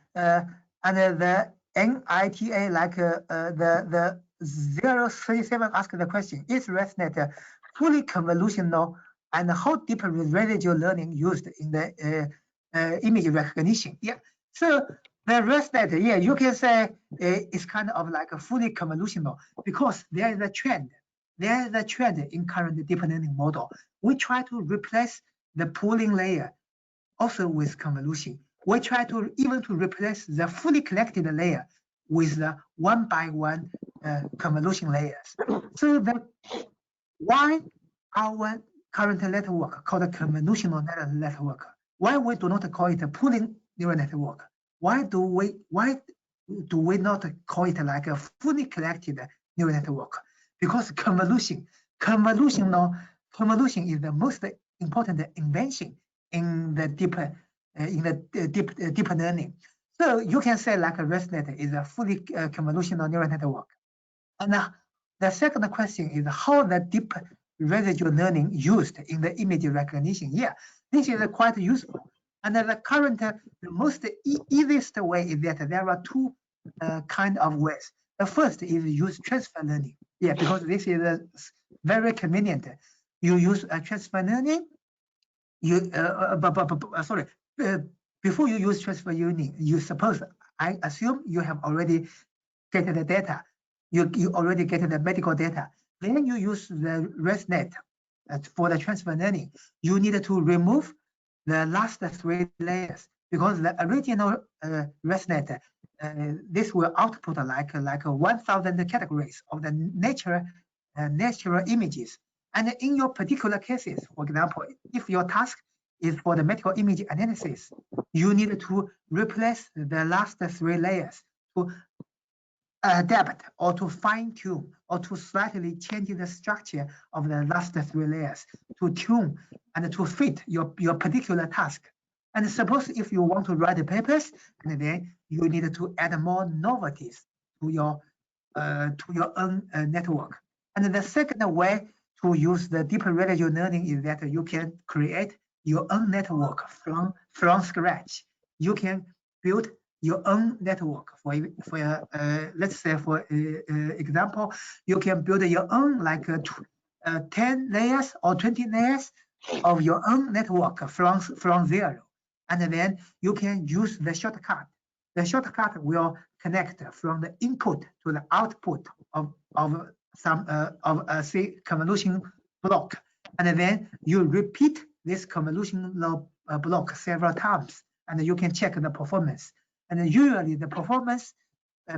S3: And the NITA, like the 037 asked the question: is ResNet fully convolutional, and how deep residual learning used in the image recognition? Yeah. So the ResNet, yeah, you can say it's kind of like a fully convolutional because there is a trend. There is a trend in current deep learning model. We try to replace the pooling layer also with convolution. We try to even to replace the fully collected layer with the one by one convolution layers. So why our current network called a convolutional neural network? Why we do not call it a pooling neural network? Why do we not call it like a fully collected neural network? Because convolution is the most important invention in the deep learning. So you can say like a ResNet is a fully convolutional neural network. And the second question is how the deep residual learning used in the image recognition. Yeah, this is quite useful. And the current, the most easiest way is that there are two kind of ways. The first is use transfer learning. Yeah, because this is very convenient. You use a transfer learning. Before you use transfer learning, I assume you have already get the data. You already get the medical data. Then you use the ResNet for the transfer learning. You need to remove the last 3 layers because the original ResNet, this will output like 1,000 categories of the natural images. And in your particular cases, for example, if your task is for the medical image analysis, you need to replace the last 3 layers to adapt or to fine tune or to slightly change the structure of the last 3 layers to tune and to fit your particular task. And suppose if you want to write papers, and then you need to add more novelties to your own network. And the second way to use the deep residual learning is that you can create your own network from scratch. You can build your own network for let's say for example, you can build your own like 10 layers or 20 layers of your own network from zero, and then you can use the shortcut. The shortcut will connect from the input to the output of some of a say convolution block, and then you repeat this convolution block several times, and you can check the performance. And usually the performance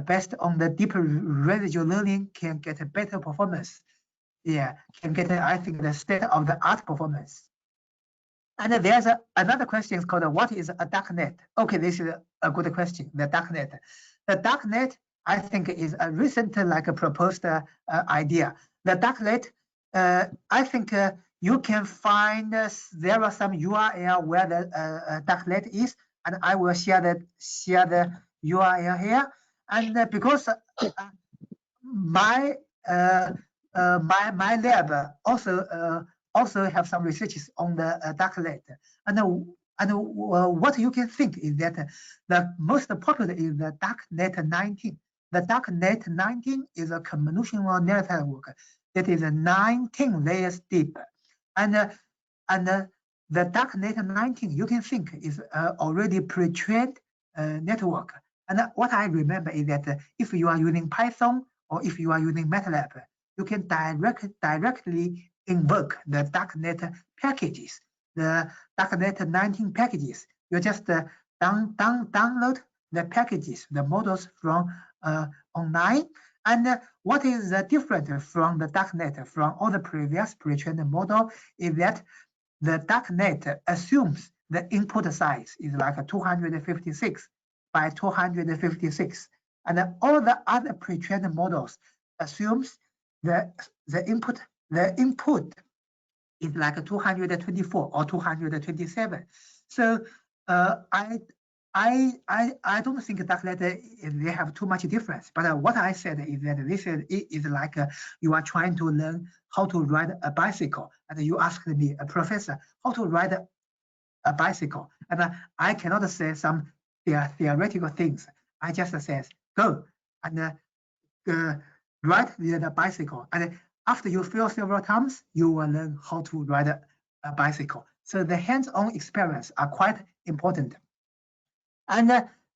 S3: based on the deeper residual learning can get a better performance. Yeah, can get I think the state of the art performance. And there's another question called what is a darknet? Okay, this is a good question. The darknet. The darknet, I think, is a recent like a proposed idea. The darknet, I think you can find there are some URL where the darknet is, and I will share the URL here. And because my lab also have some researches on the darknet, and what you can think is that the most popular is the darknet 19. The darknet 19 is a convolutional neural network that is 19 layers deep, and the darknet 19 you can think is already pre-trained network. And what I remember is that if you are using Python or if you are using MATLAB, you can directly invoke the darknet packages, the darknet 19 packages. You just download the packages, the models from online. And what is different from the darknet from all the previous pre-trained model is that the darknet assumes the input size is like 256 by 256, and all the other pre-trained models assumes the input is like 224 or 227. So I don't think darknet they have too much difference. But what I said is that this is like you are trying to learn how to ride a bicycle, and you asked me, a professor, how to ride a bicycle, and I cannot say some theoretical things. I just says go and ride the bicycle, and after you fail several times, you will learn how to ride a bicycle. So the hands-on experience are quite important. And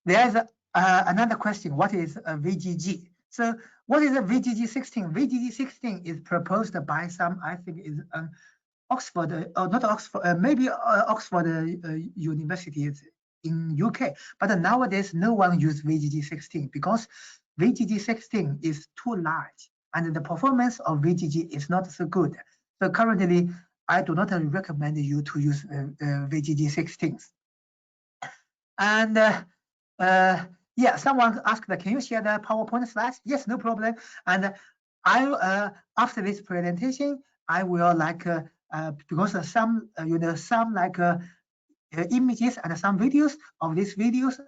S3: there's another question: what is a VGG? So what is a VGG16? VGG16 is proposed by some, I think, is Oxford, or not Oxford, maybe Oxford universities in UK. But nowadays, no one uses VGG16 because VGG16 is too large, and the performance of VGG is not so good. So currently, I do not recommend you to use VGG16s. And yeah, someone asked, can you share the PowerPoint slides? Yes, no problem. And I after this presentation, I will like because some some like images and some videos of these videos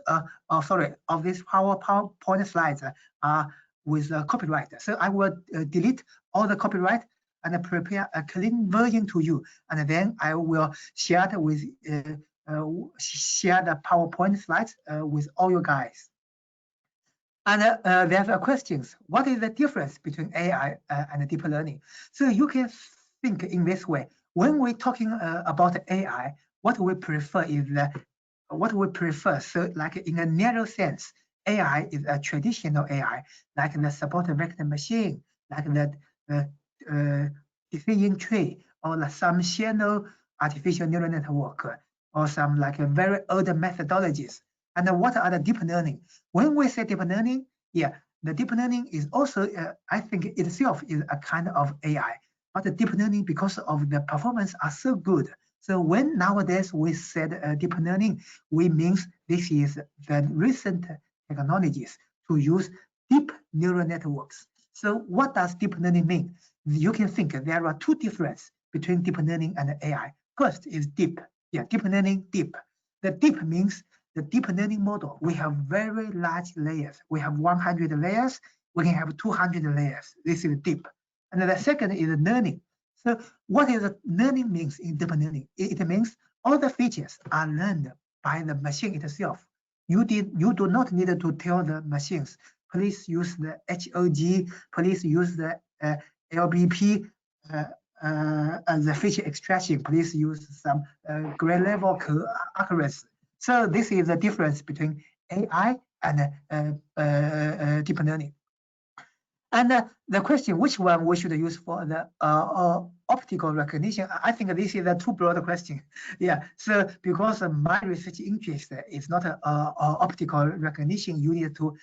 S3: of this PowerPoint slides are with copyright. So I will delete all the copyright and prepare a clean version to you, and then I will share it with share the PowerPoint slides with all you guys. And there's a questions. What is the difference between AI and deep learning? So you can think in this way. When we're talking about AI, what we prefer is so like in a narrow sense, AI is a traditional AI, like the support vector machine, like the decision tree, or some shallow artificial neural network, or some like a very old methodologies. And what are the deep learning? When we say deep learning, yeah, the deep learning is also, I think itself is a kind of AI. But the deep learning, because of the performance, are so good. So when nowadays we said deep learning, we means this is the recent technologies to use deep neural networks. So what does deep learning mean? You can think there are two differences between deep learning and AI. First is deep. Yeah, deep learning, deep. The deep means the deep learning model. We have very large layers. We have 100 layers. We can have 200 layers. This is deep. And the second is learning. So what is learning means in deep learning? It means all the features are learned by the machine itself. You do not need to tell the machines, please use the HOG, please use the LBP as a feature extraction, please use some grade level accuracy. So this is the difference between AI and deep learning. And the question, which one we should use for the optical recognition? I think this is a too broad question. Yeah, so because my research interest is not optical recognition, you need to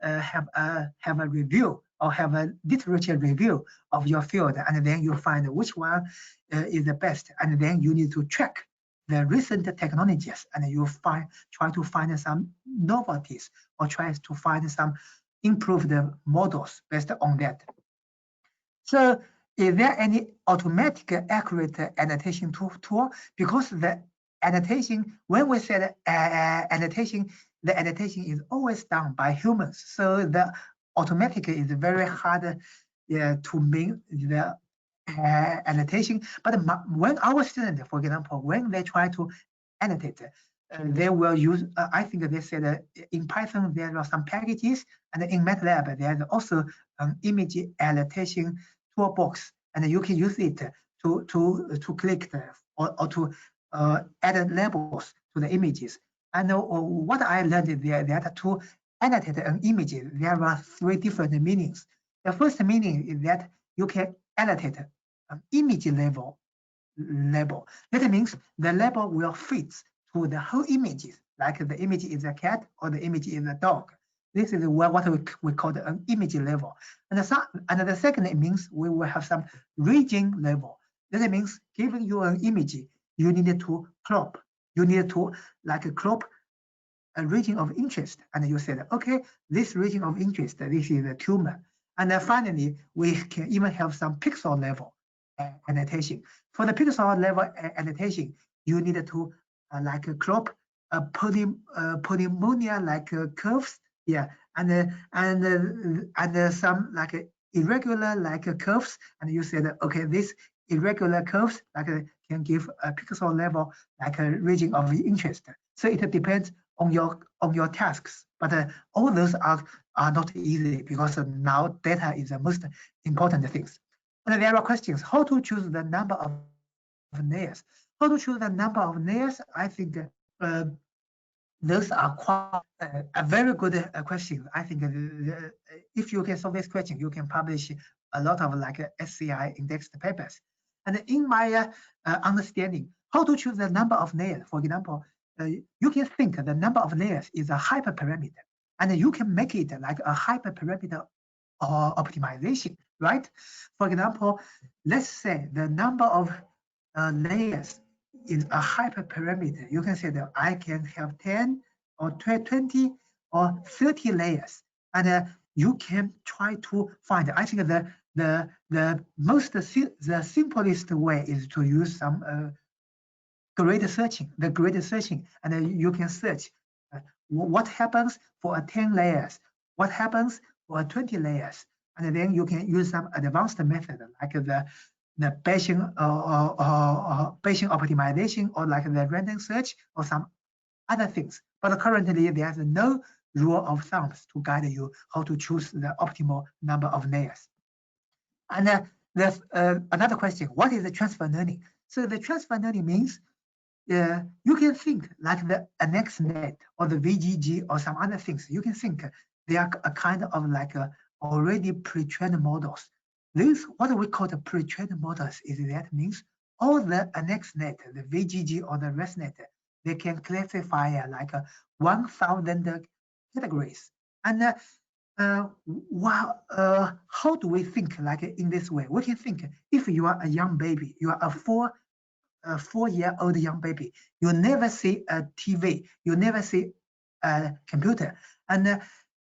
S3: have a review or have a literature review of your field, and then you find which one is the best, and then you need to track the recent technologies, and you try to find some novelties or try to find some improved models based on that. So is there any automatic accurate annotation tool? Because the annotation, when we said annotation, the annotation is always done by humans. So the automatic is very hard to make the annotation. But when our students, for example, when they try to annotate, they will use, I think they said in Python, there are some packages, and in MATLAB, there's also an image annotation toolbox, and you can use it to click or to add labels to the images. And what I learned is that to annotate an image, there are 3 different meanings. The first meaning is that you can annotate an image label. That means the label will fit to the whole images, like the image is a cat or the image is a dog. This is what we call an image label. And the second, it means we will have some region label. That means giving you an image, you need to crop. You need to crop a region of interest. And you said, okay, this region of interest, this is a tumor. And then finally, we can even have some pixel level annotation. For the pixel level annotation, you need to crop polynomial curves, yeah, and some irregular curves, and you said, okay, this irregular curves can give a pixel level a region of interest. So it depends on your tasks, but all those are not easy because now data is the most important things. And there are questions: how to choose the number of layers? How to choose the number of layers? I think those are quite a very good question. I think if you can solve this question, you can publish a lot of SCI indexed papers. And in my understanding, how to choose the number of layers, for example, you can think the number of layers is a hyperparameter, and you can make it like a hyperparameter optimization, right? For example, let's say the number of layers is a hyperparameter. You can say that I can have 10 or 20 or 30 layers, and you can try to find. I think the simplest way is to use some grid searching, and you can search what happens for 10 layers, what happens for 20 layers, and then you can use some advanced method like the Bayesian optimization, or like the random search, or some other things. But currently, there's no rule of thumb to guide you how to choose the optimal number of layers. And there's another question: what is the transfer learning? So the transfer learning means you can think like the AnnexNet or the VGG or some other things. You can think they are a kind of already pre-trained models. This, what we call the pre-trained models, is that means all the AnnexNet, the VGG or the ResNet, they can classify 1,000 categories. And how do we think in this way? We can think if you are a young baby, you are a 4-year-old young baby, you never see a TV, you never see a computer. And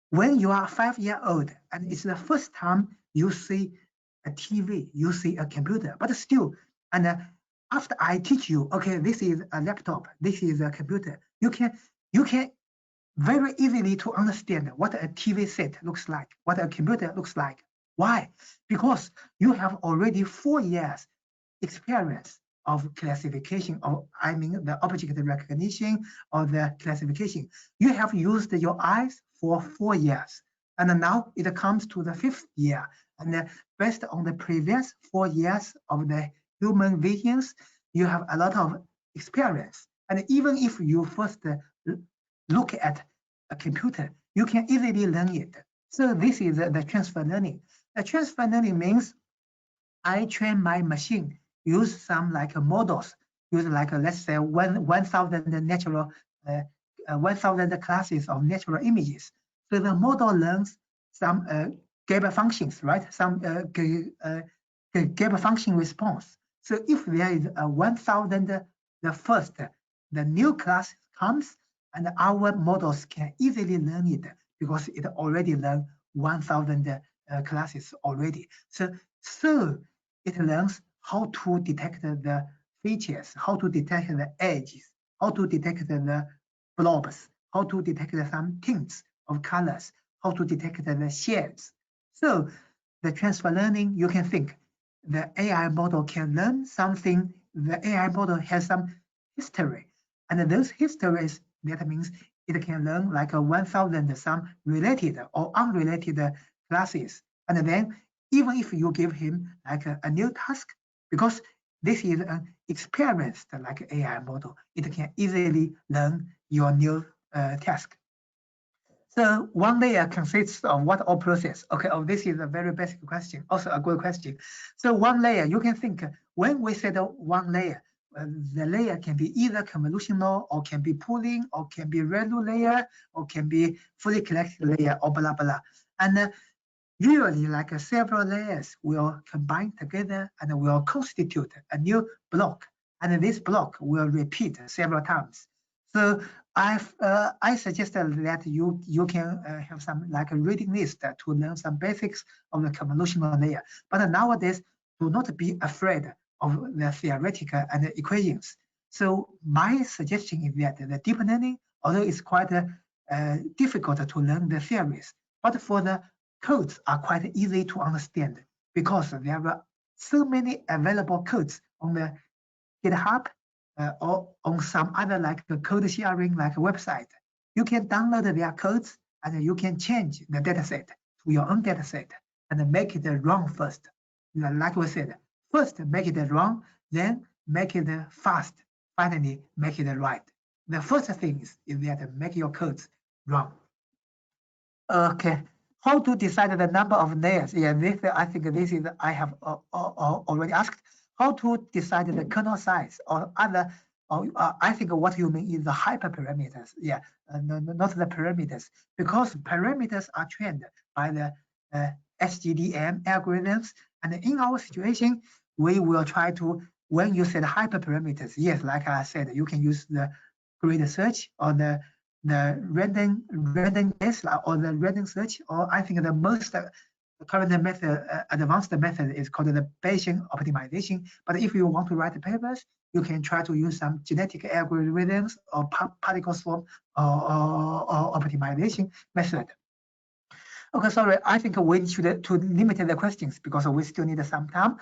S3: when you are 5-year-old, and it's the first time you see a TV, you see a computer, but still, and after I teach you, okay, this is a laptop, this is a computer, you can very easily to understand what a TV set looks like, what a computer looks like. Why? Because you have already 4 years experience of classification, or I mean the object recognition or the classification. You have used your eyes for 4 years, and now it comes to the 5th year. And based on the previous 4 years of the human visions, you have a lot of experience. And even if you first look at a computer, you can easily learn it. So this is the transfer learning. The transfer learning means I train my machine, use some like models, use like let's say 1,000 natural 1,000 classes of natural images. So the model learns some Gabor functions, right? Some Gabor function response. So if there is a 1,000, the new class comes, and our models can easily learn it because it already learned 1,000 classes already. So it learns how to detect the features, how to detect the edges, how to detect the blobs, how to detect some tints of colors, how to detect the shades. So the transfer learning, you can think the AI model can learn something. The AI model has some history, and those histories, that means it can learn like a 1,000 some related or unrelated classes. And then even if you give him like a new task, because this is an experienced like AI model, it can easily learn your new task. So one layer consists of what all process? Okay, this is a very basic question, also a good question. So one layer, you can think when we said one layer, the layer can be either convolutional or can be pooling or can be ReLU layer or can be fully collected layer or blah, blah. And usually like several layers will combine together and will constitute a new block. And this block will repeat several times. So I suggested that you can have some like a reading list to learn some basics of the convolutional layer. But nowadays, do not be afraid of the theoretical and the equations. So my suggestion is that the deep learning, although it's quite difficult to learn the theories, but for the codes are quite easy to understand because there are so many available codes on the GitHub or on some other like the code sharing like website. You can download their codes and you can change the dataset to your own dataset and make it wrong first. Like we said, first make it wrong, then make it fast, finally make it right. The first thing is that make your codes wrong. Okay, how to decide the number of layers? Yeah, this I think this is I have already asked. How to decide the kernel size or other? Or I think what you mean is the hyperparameters. Yeah, no, not the parameters, because parameters are trained by the SGDM algorithms, and in our situation, we will try to when you said hyperparameters. Yes, like I said, you can use the grid search or the random guess or the random search, or I think the most current method, advanced method is called the Bayesian optimization. But if you want to write papers, you can try to use some genetic algorithms or particle swarm or optimization method. Okay, sorry, I think we should to limit the questions because we still need some time.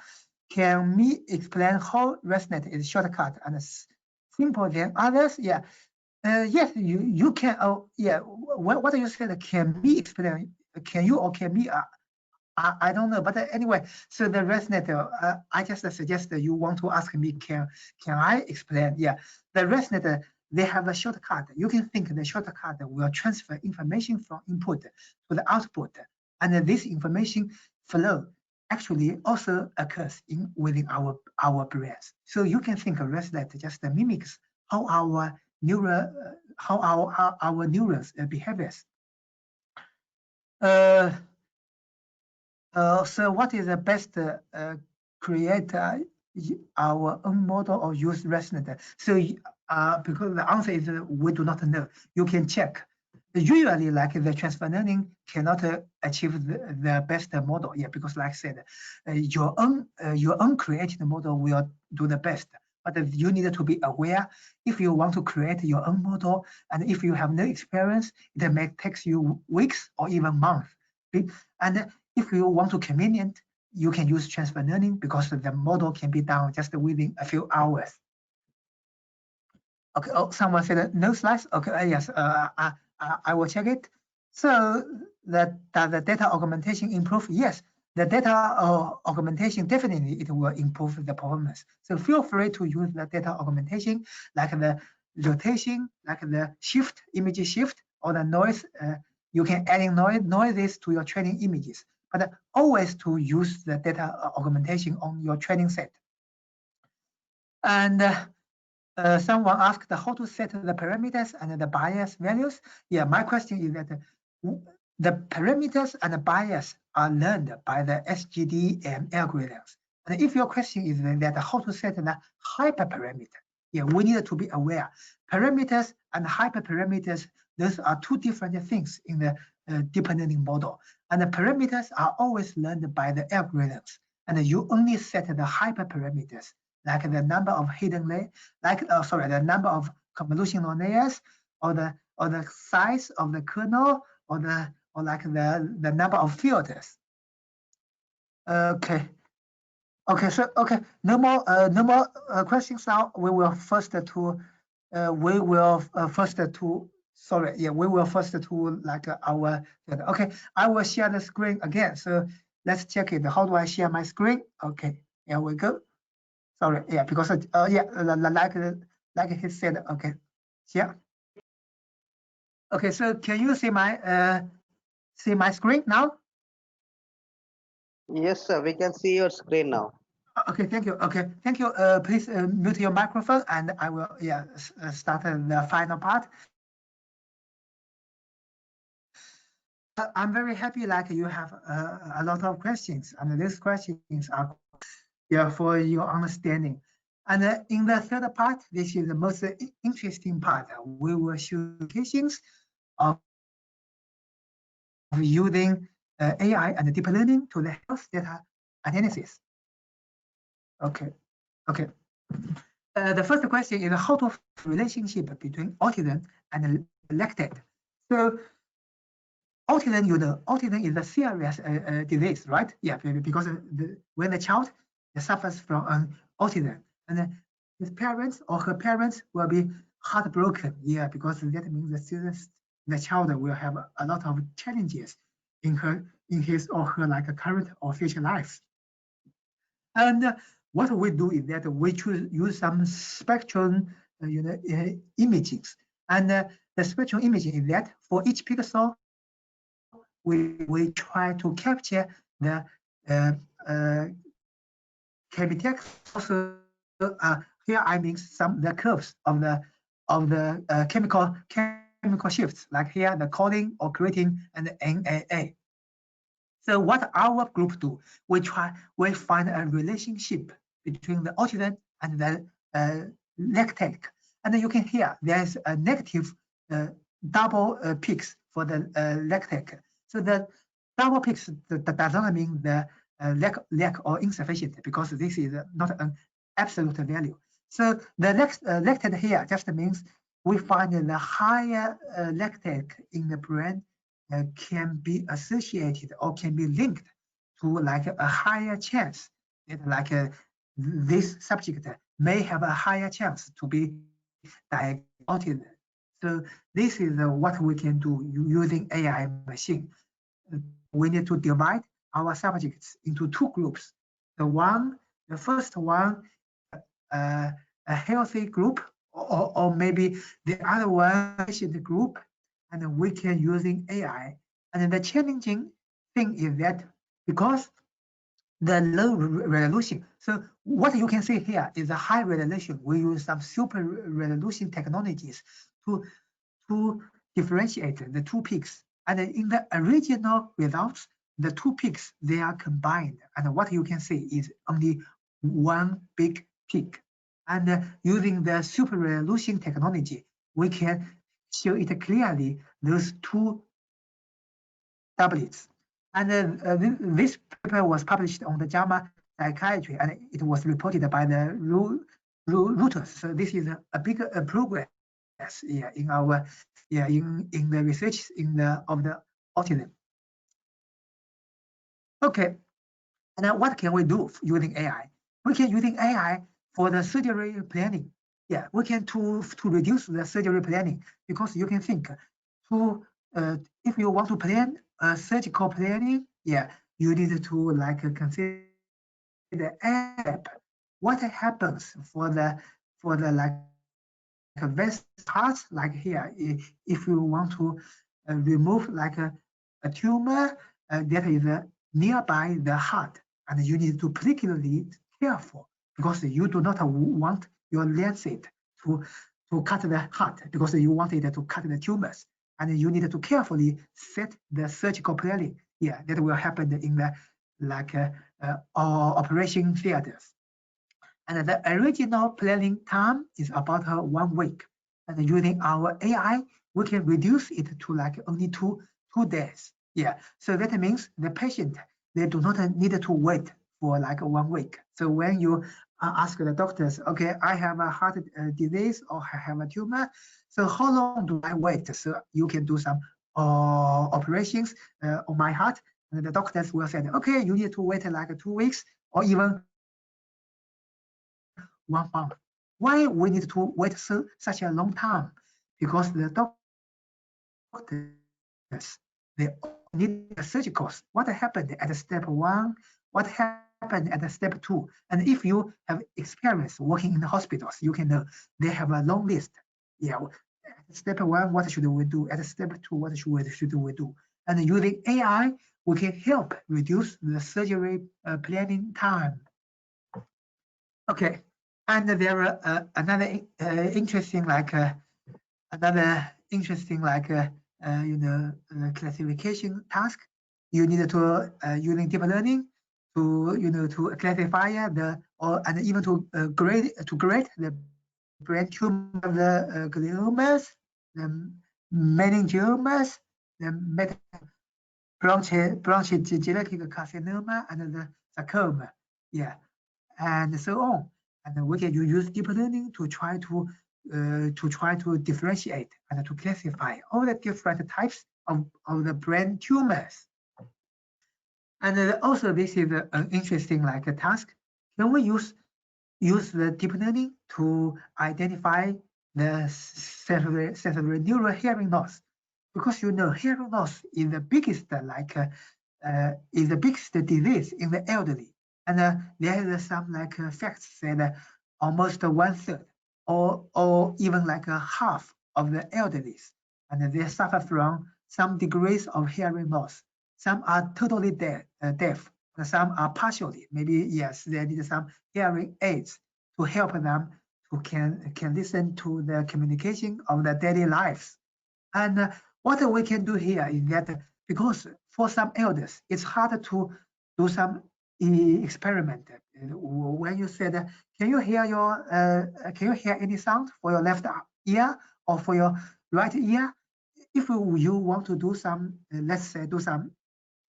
S3: Can we explain how ResNet is shortcut and simple than others? Yeah. Yes, you can. Oh, yeah. What you said? Can we explain? Can you or can we? I don't know. But anyway, so the ResNet. I just suggest that you want to ask me. Can I explain? Yeah. The ResNet. They have a shortcut. You can think the shortcut will transfer information from input to the output, and this information flow actually also occurs within our brains. So you can think of ResNet just mimics how our our neurons behaviors. So what is the best create our own model or use ResNet? So because the answer is we do not know. You can check. Usually, like the transfer learning cannot achieve the best model. Yeah, because like I said, your own created model will do the best. But you need to be aware if you want to create your own model, and if you have no experience, it may take you weeks or even months. And if you want to convenient, you can use transfer learning because the model can be done just within a few hours. Okay. Oh, someone said no slides. Okay. Yes. I will check it. So does the data augmentation improve? Yes. The data augmentation, definitely it will improve the performance. So feel free to use the data augmentation, like the rotation, like the shift, image shift, or the noise you can adding noises to your training images, but always to use the data augmentation on your training set. And someone asked how to set the parameters and the bias values. Yeah, my question is that the parameters and the bias are learned by the SGD algorithms. And if your question is that how to set the hyperparameter, yeah, we need to be aware. Parameters and hyperparameters, those are two different things in the deep learning model. And the parameters are always learned by the algorithms. And you only set the hyperparameters, like the number of hidden layers, the number of convolutional layers, or the size of the kernel, or the number of filters. Okay. No more questions now. We will first to our. Okay, I will share the screen again. So let's check it. How do I share my screen? Okay, here we go. Sorry, yeah, because like he said, okay, yeah. Okay, so can you see my screen now?
S4: Yes, sir. We can see your screen now.
S3: Okay, thank you. Okay, thank you. Please mute your microphone, and I will start the final part. I'm very happy like you have a lot of questions, and these questions are for your understanding. And in the third part, this is the most interesting part. We will show applications of using AI and deep learning to the health data analysis. Okay. The first question is how to relationship between autism and lactate. So autism, autism is a serious disease, right? Yeah, because when the child suffers from autism, and his parents or her parents will be heartbroken. Yeah, because that means the child will have a lot of challenges in his or her current or future lives. And what we do is that we use some spectrum, imagings, and the spectrum imaging is that for each pixel, we try to capture the KBTX. Also, here I mean the curves of the chemical shifts, like here the choline or creatine and the NAA. So what our group do, we find a relationship between the autism and the lactate. And you can hear there's a negative double peaks for the lactate. So the double peaks does not mean the lack or insufficient, because this is not an absolute value. So the lactate here just means we find the higher lactate in the brain can be associated or can be linked to a higher chance that this subject may have a higher chance to be diagnosed. So this is what we can do using AI machine. We need to divide our subjects into two groups. The first one, a healthy group, or maybe the other one, patient group, and we can using AI. And the challenging thing is that because the low resolution, so what you can see here is a high resolution. We use some super resolution technologies to differentiate the two peaks. And in the original results, the two peaks, they are combined. And what you can see is only one big peak. And using the super resolution technology, we can show it clearly, those two doublets. And this paper was published on the JAMA Psychiatry, and it was reported by the Reuters. So this is a big progress in our in the research of the autism. Okay, and what can we do using AI? We can using AI for the surgery planning. Yeah, we can to reduce the surgery planning, because you can think if you want to plan surgical planning, yeah, you need to consider the app. What happens for the vest parts, like here, if you want to remove like a tumor that is nearby the heart, and you need to particularly careful because you do not want your lancet to cut the heart because you want it to cut the tumors, and you need to carefully set the surgical planning. Yeah, that will happen in the like operation theaters. And the original planning time is about 1 week. And using our AI, we can reduce it to like only two days. Yeah, so that means the patient, they do not need to wait for like 1 week. So when you ask the doctors, okay, I have a heart disease or I have a tumor, so how long do I wait? So you can do some operations on my heart, and the doctors will say, okay, you need to wait like 2 weeks or even 1 month. Why we need to wait such a long time? Because the doctors, they need the surgicals. What happened at step 1? What happened at step 2? And if you have experience working in the hospitals, you can know they have a long list. Yeah, at step 1, what should we do? At step 2, what should we do? And using AI, we can help reduce the surgery planning time. Okay, and there are another interesting classification task. You need to using deep learning to to classify and even to grade the brain tumor, the gliomas, the meningiomas, the bronchigenetic carcinoma, and the sarcoma. Yeah, and so on. And we can use deep learning to try to differentiate and to classify all the different types of the brain tumors. And also this is an interesting like a task. Can we use the deep learning to identify the sensory neural hearing loss? Because you know hearing loss is the biggest disease in the elderly. And there is some like facts that almost 1/3 or even like half of the elderly, and they suffer from some degrees of hearing loss. Some are totally deaf, and some are partially. Maybe yes, they need some hearing aids to help them to can listen to the communication of their daily lives. And what we can do here is that because for some elders, it's hard to do some experiment. When you said, can you hear any sound for your left ear or for your right ear? If you want to do some, let's say, do some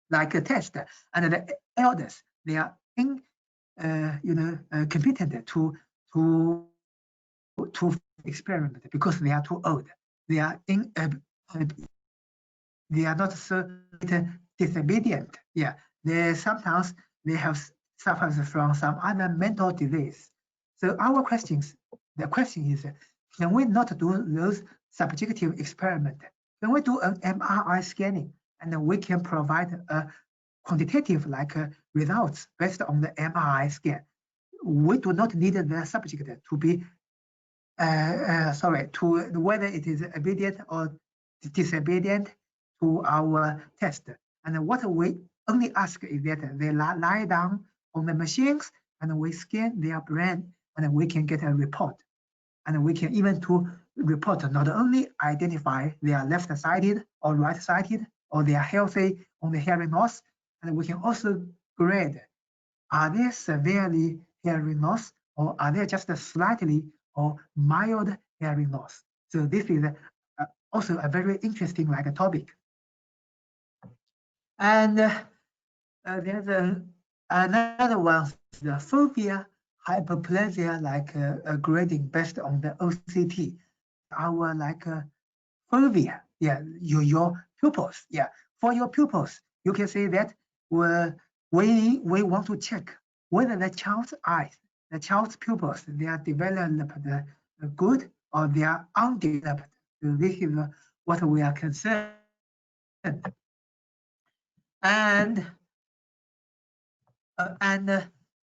S3: like a test, and the elders, they are competent to experiment because they are too old. They are not so disobedient. Yeah, sometimes they have suffers from some other mental disease. So the question is, can we not do those subjective experiment? Can we do an MRI scanning and we can provide a quantitative results based on the MRI scan? We do not need the subject to be to whether it is obedient or disobedient to our test. And what we only ask is that they lie down on the machines and we scan their brain and we can get a report. And we can even to report not only identify they are left-sided or right-sided or they are healthy on the hearing loss, and we can also grade, are they severely hearing loss or are they just slightly or mild hearing loss? So this is also a very interesting topic. And there's another one, the phobia hyperplasia grading based on the OCT. Our phobia, yeah, your pupils, yeah. For your pupils, you can say that we want to check whether the child's eyes, the child's pupils, they are developed good or they are undeveloped. So this is what we are concerned. And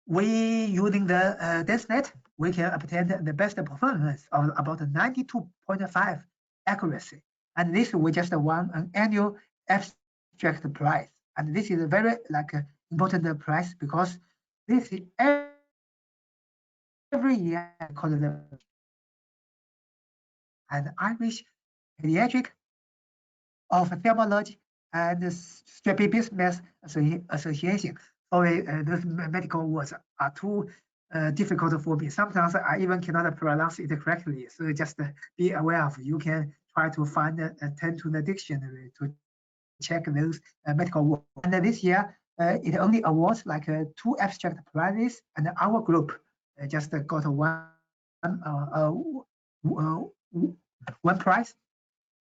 S3: we using the DenseNet, we can obtain the best performance of about 92.5 accuracy. and this we just won an annual abstract prize. And this is a very important prize because this is every year called the and Irish Pediatric Ophthalmology and Strabismus Association. Sorry, those medical words are too difficult for me. Sometimes I even cannot pronounce it correctly. So just be aware of. You can try to find attend to the dictionary to check those medical words. And this year, it only awards 2 abstract prizes, and our group just got one prize.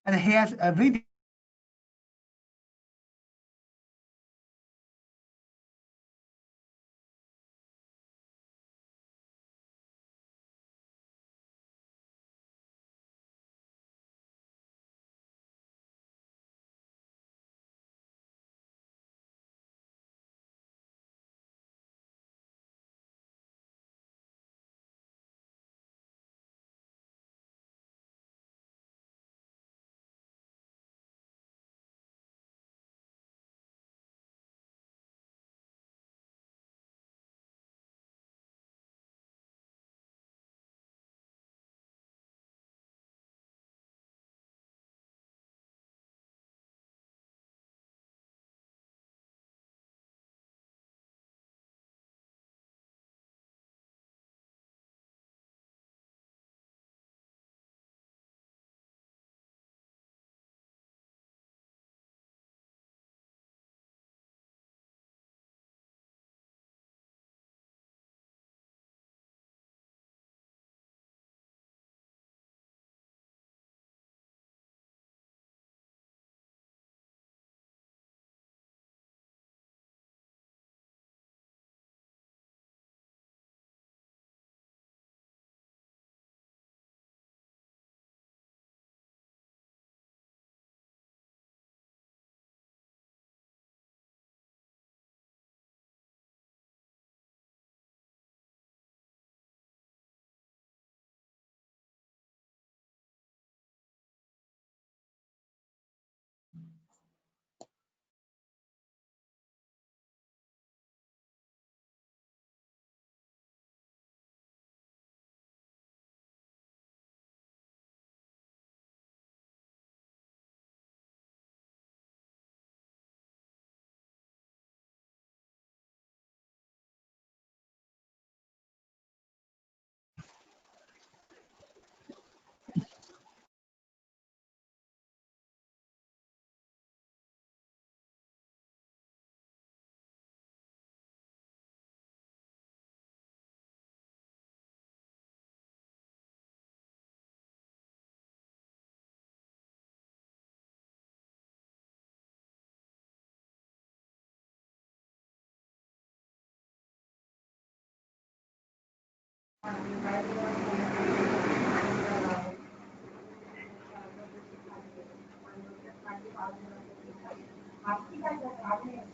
S3: And here's a video.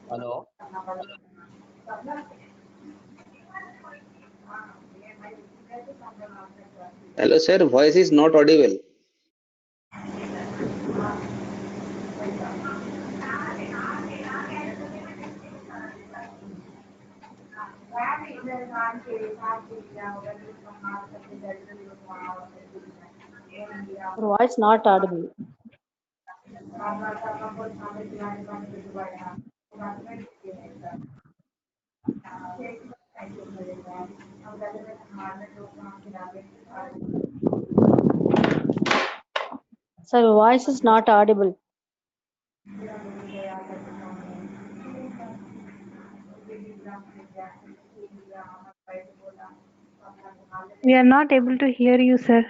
S6: Hello. Hello, sir. Voice is not audible.
S5: Voice not audible. Sir, voice is not audible.
S7: We are not able to hear you, sir.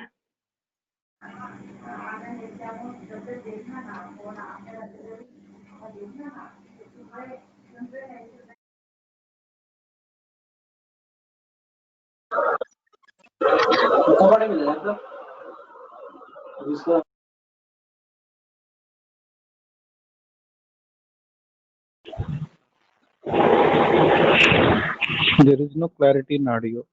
S8: There is no clarity in audio.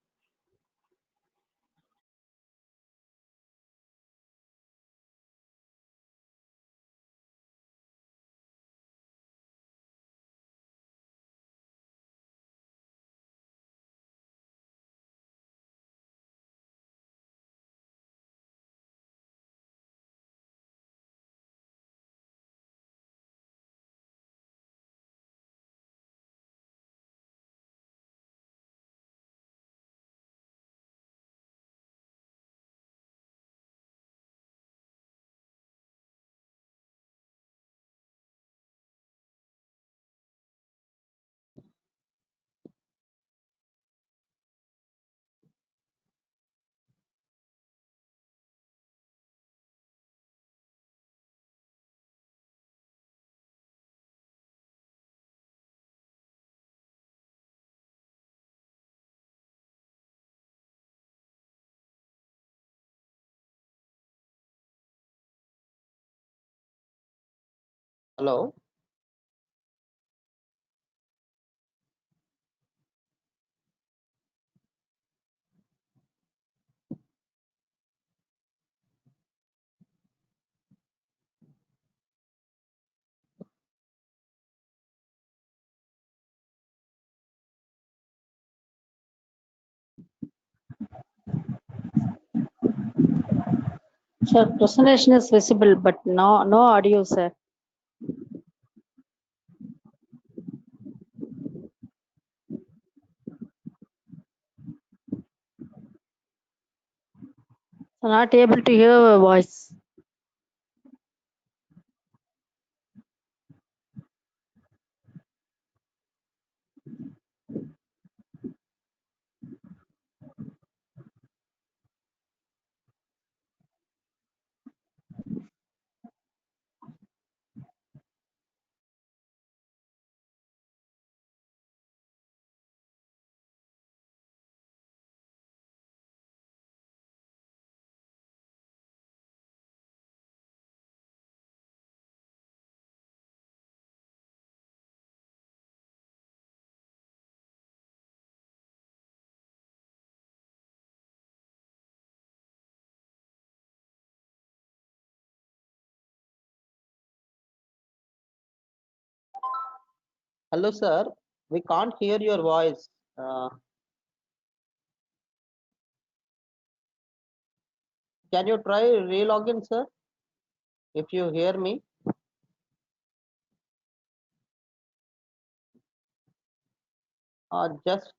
S4: Hello.
S5: Sir, presentation is visible, but no audio, sir. So not able to hear your voice.
S4: Hello, sir. We can't hear your voice. Can you try re-login, sir? If you hear me. Just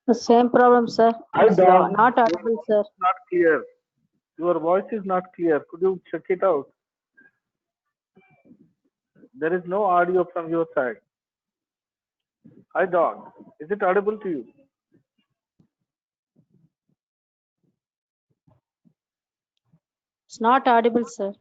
S5: The same problem, sir.
S8: Hi,
S5: It's
S8: Don.
S5: not
S8: Your
S5: audible,
S8: voice
S5: sir.
S8: is not clear. Your voice is not clear. Could you check it out? There is no audio from your side. Hi, Don. Is it audible to you?
S5: It's not audible, sir.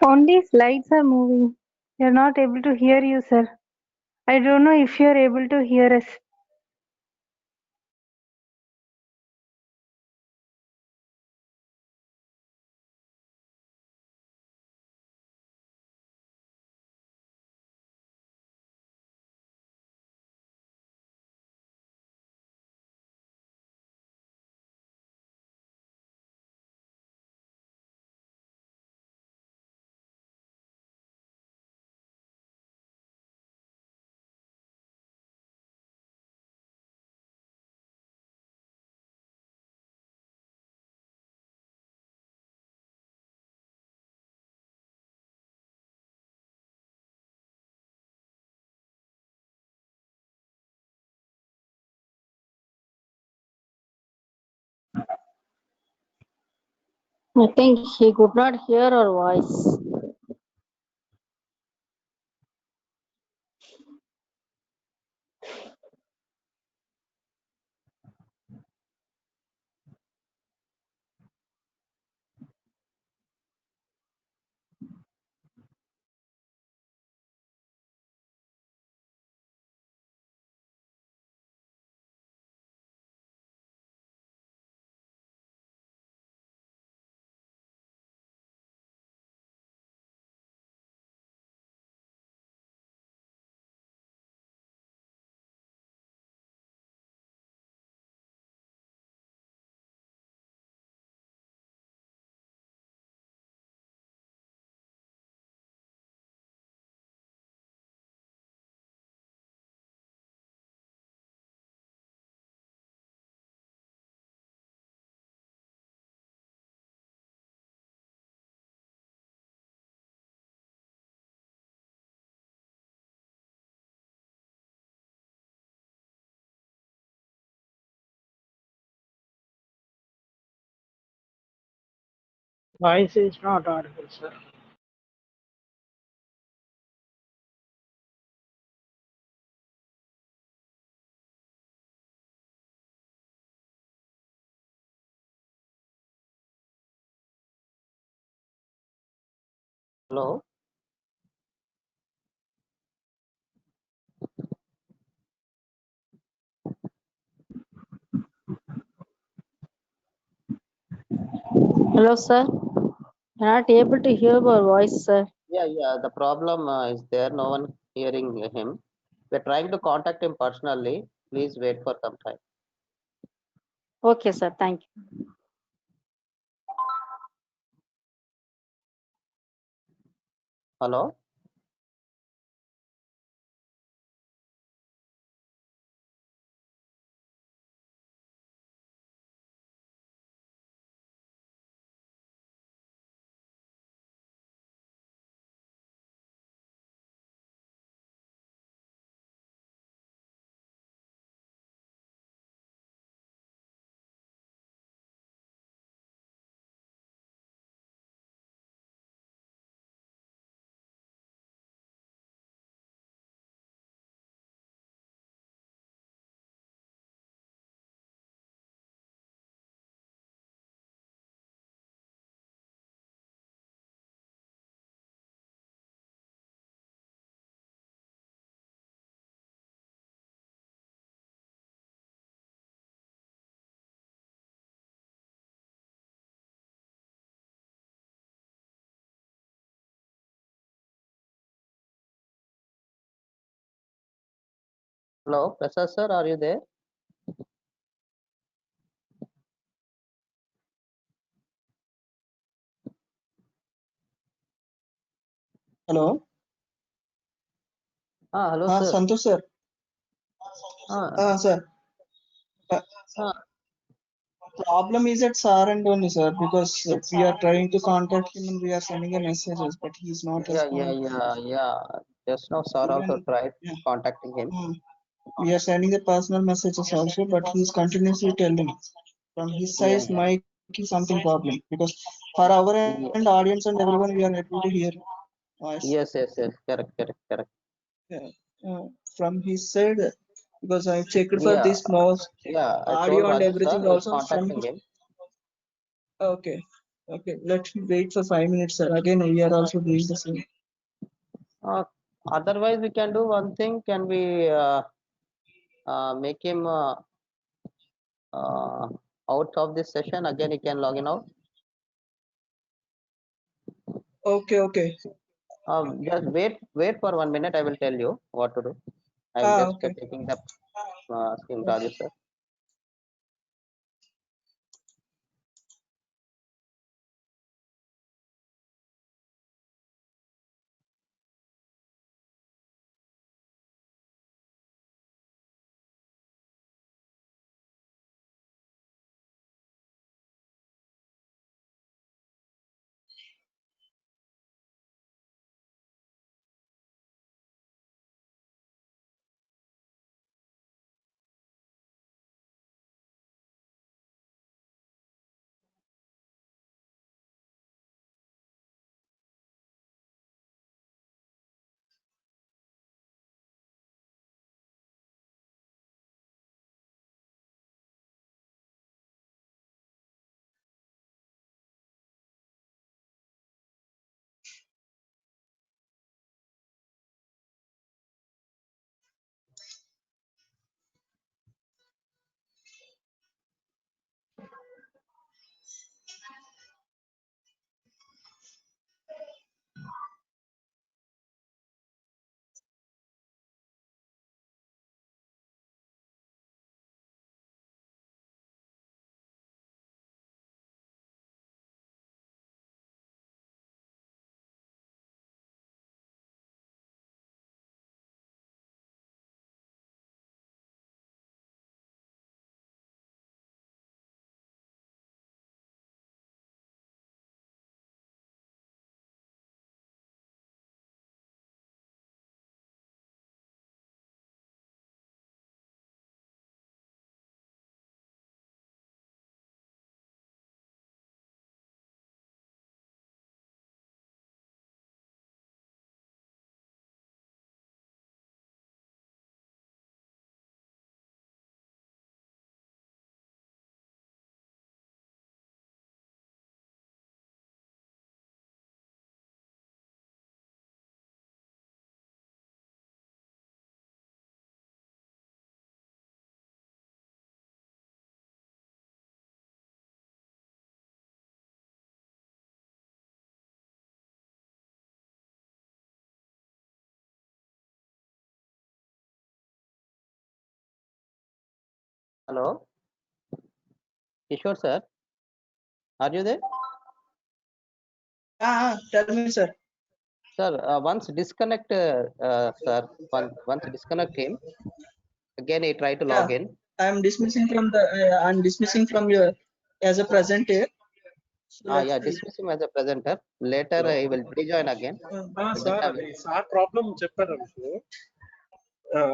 S7: Only slides are moving. We are not able to hear you, sir. I don't know if you are able to hear us.
S5: I think he could not hear our voice.
S9: Voice is not audible, sir.
S4: Hello.
S5: Hello, sir. Not able to hear your voice, sir.
S4: Yeah. The problem is there. No one hearing him. We're trying to contact him personally. Please wait for some time.
S5: Okay, sir. Thank you.
S4: Hello. Hello, Professor. Are you there?
S10: Hello.
S4: Hello, sir.
S10: Santosh sir. Sir. Problem is at sir and only sir because we are trying to contact him and we are sending a messages, but he's not responding.
S4: Yeah. Just now, sir also
S10: Even
S4: tried contacting him.
S10: we are sending the personal messages also, but he's continuously telling from his side mic is something problem because for our end audience and everyone we are able to hear voice.
S4: Yes. Correct.
S10: Yeah. From his side because I checked for this mouse
S4: I
S10: audio
S4: told
S10: and
S4: Raju
S10: everything
S4: sir is
S10: also from
S4: contacting
S10: his.
S4: him.
S10: Okay. Let me wait for 5 minutes, sir. Again, we are also doing the same.
S4: Otherwise, we can do one thing. Can we make him out of this session? Again, he can log in out.
S10: Okay.
S4: Just wait for 1 minute. I will tell you what to do. I'm just taking the screen, Raju sir. Hello, Kishore sir, are you there?
S10: Tell me, sir.
S4: Sir, once disconnect, sir. Once disconnect him. Again, he try to log in.
S10: I'm dismissing from the. I'm dismissing from your as a presenter.
S4: Yeah, dismiss him as a presenter. Later, he will rejoin again.
S11: Sir అది sir problem చెప్పారు అనుకో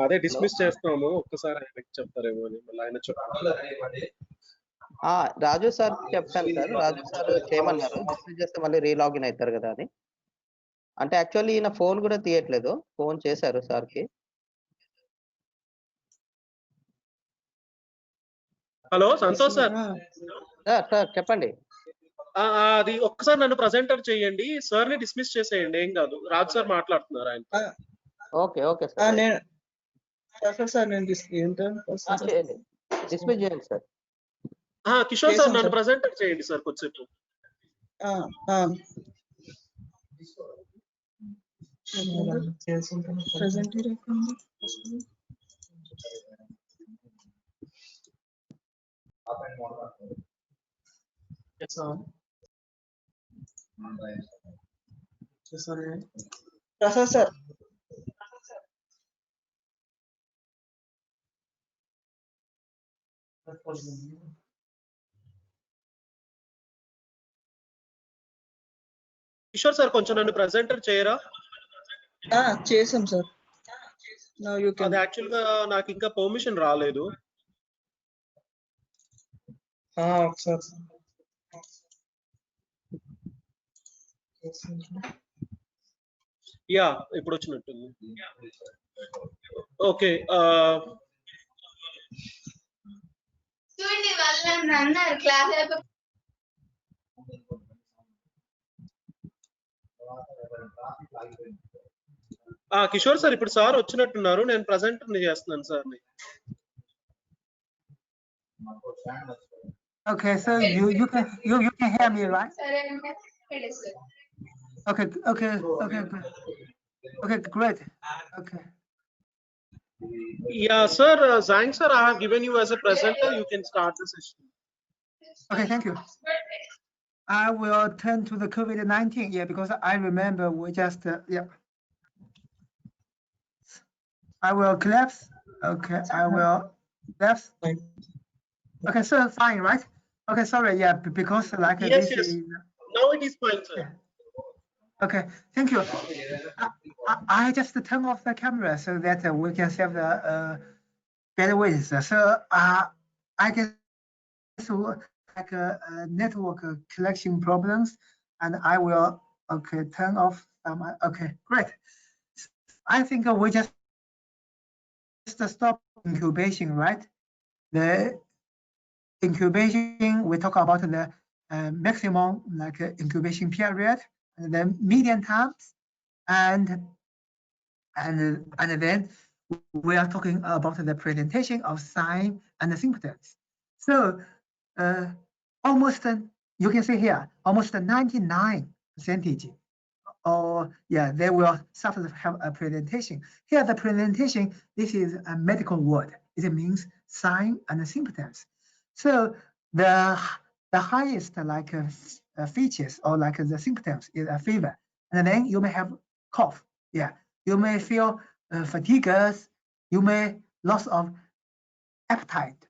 S11: అదే dismiss చేస్తాము ఒక్కసారి ఆయనకి చెప్తారేమో అని మళ్ళీ ఆయన చెప్తారు
S4: రాజు సార్ చెప్తాను సార్. రాజు సార్ చేయమన్నారు. డిస్మిస్ చేస్తే మళ్ళీ రీలాగిన్ అవుతారు కదా అని. అంటే యాక్చువల్లీ ఈయన ఫోన్ కూడా తీయట్లేదు. ఫోన్ చేశారు సార్కి.
S11: Hello Santosh sir.
S4: సార్ చెప్పండి.
S11: అది ఒక్కసారి నన్ను ప్రజెంటర్ చేయండి. సార్ ని డిస్మిస్ చేసేయండి, ఏం కాదు. రాజు సార్ మాట్లాడుతున్నారు ఆయన.
S4: Okay sir.
S10: నేను
S4: డిస్మిస్ చేయండి సార్.
S11: కిషోర్ సార్ నన్ను ప్రజెంటర్ చేయండి సార్ కొద్దిసేపు.
S10: Prasad sir.
S11: కిషోర్ సార్ కొంచెం నన్ను ప్రజెంటర్ చేయరా?
S10: చేసాం సార్.
S11: అది యాక్చువల్ గా నాకు ఇంకా పర్మిషన్ రాలేదు.
S10: ఒకసారి
S11: యా ఇప్పుడు వచ్చినట్టుంది. ఓకే కిషోర్ సార్ ఇప్పుడు సార్ వచ్చినట్టున్నారు. నేను ప్రజెంటర్ ని చేస్తున్నాను సార్ ని.
S3: Okay, so you can hear me, right? Okay, great. Okay.
S11: Yeah, sir. Zhang sir, I have given you as a presenter. You can start the session.
S3: Okay, thank you. I will turn to the COVID-19, because I remember we just, I will collapse. Okay, I will collapse. Okay, so fine, right? Okay, sorry, because like
S11: yes,
S3: this
S11: yes.
S3: is...
S11: Now it is fine, sir.
S3: Okay, thank you. I just turn off the camera so that we can save the bandwidth. So I guess like network connection problems, and I will turn off. Okay, great. I think we just stop incubation, right? The incubation, we talk about the maximum like incubation period, and then median times, and then we are talking about the presentation of sign and the symptoms. So almost, you can see here, almost 99%, or they will start to have a presentation. Here the presentation, this is a medical word. It means sign and symptoms. So the highest like features or like the symptoms is a fever, and then you may have cough. You may feel fatigues. You may loss of appetite,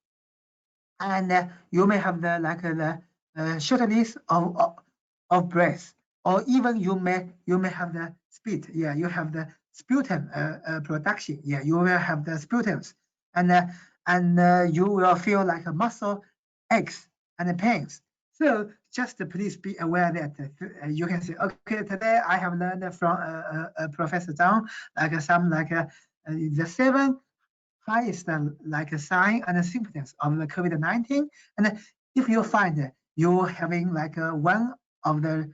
S3: and you may have the like the shortness of breath, or even you may have the spit. You have the sputum production. You will have the sputums, and you will feel like a muscle aches and pains. So just please be aware that you can say, okay, today I have learned from Professor Zhang like some like the 7 highest like sign and symptoms of the COVID-19, and if you find you having like one of the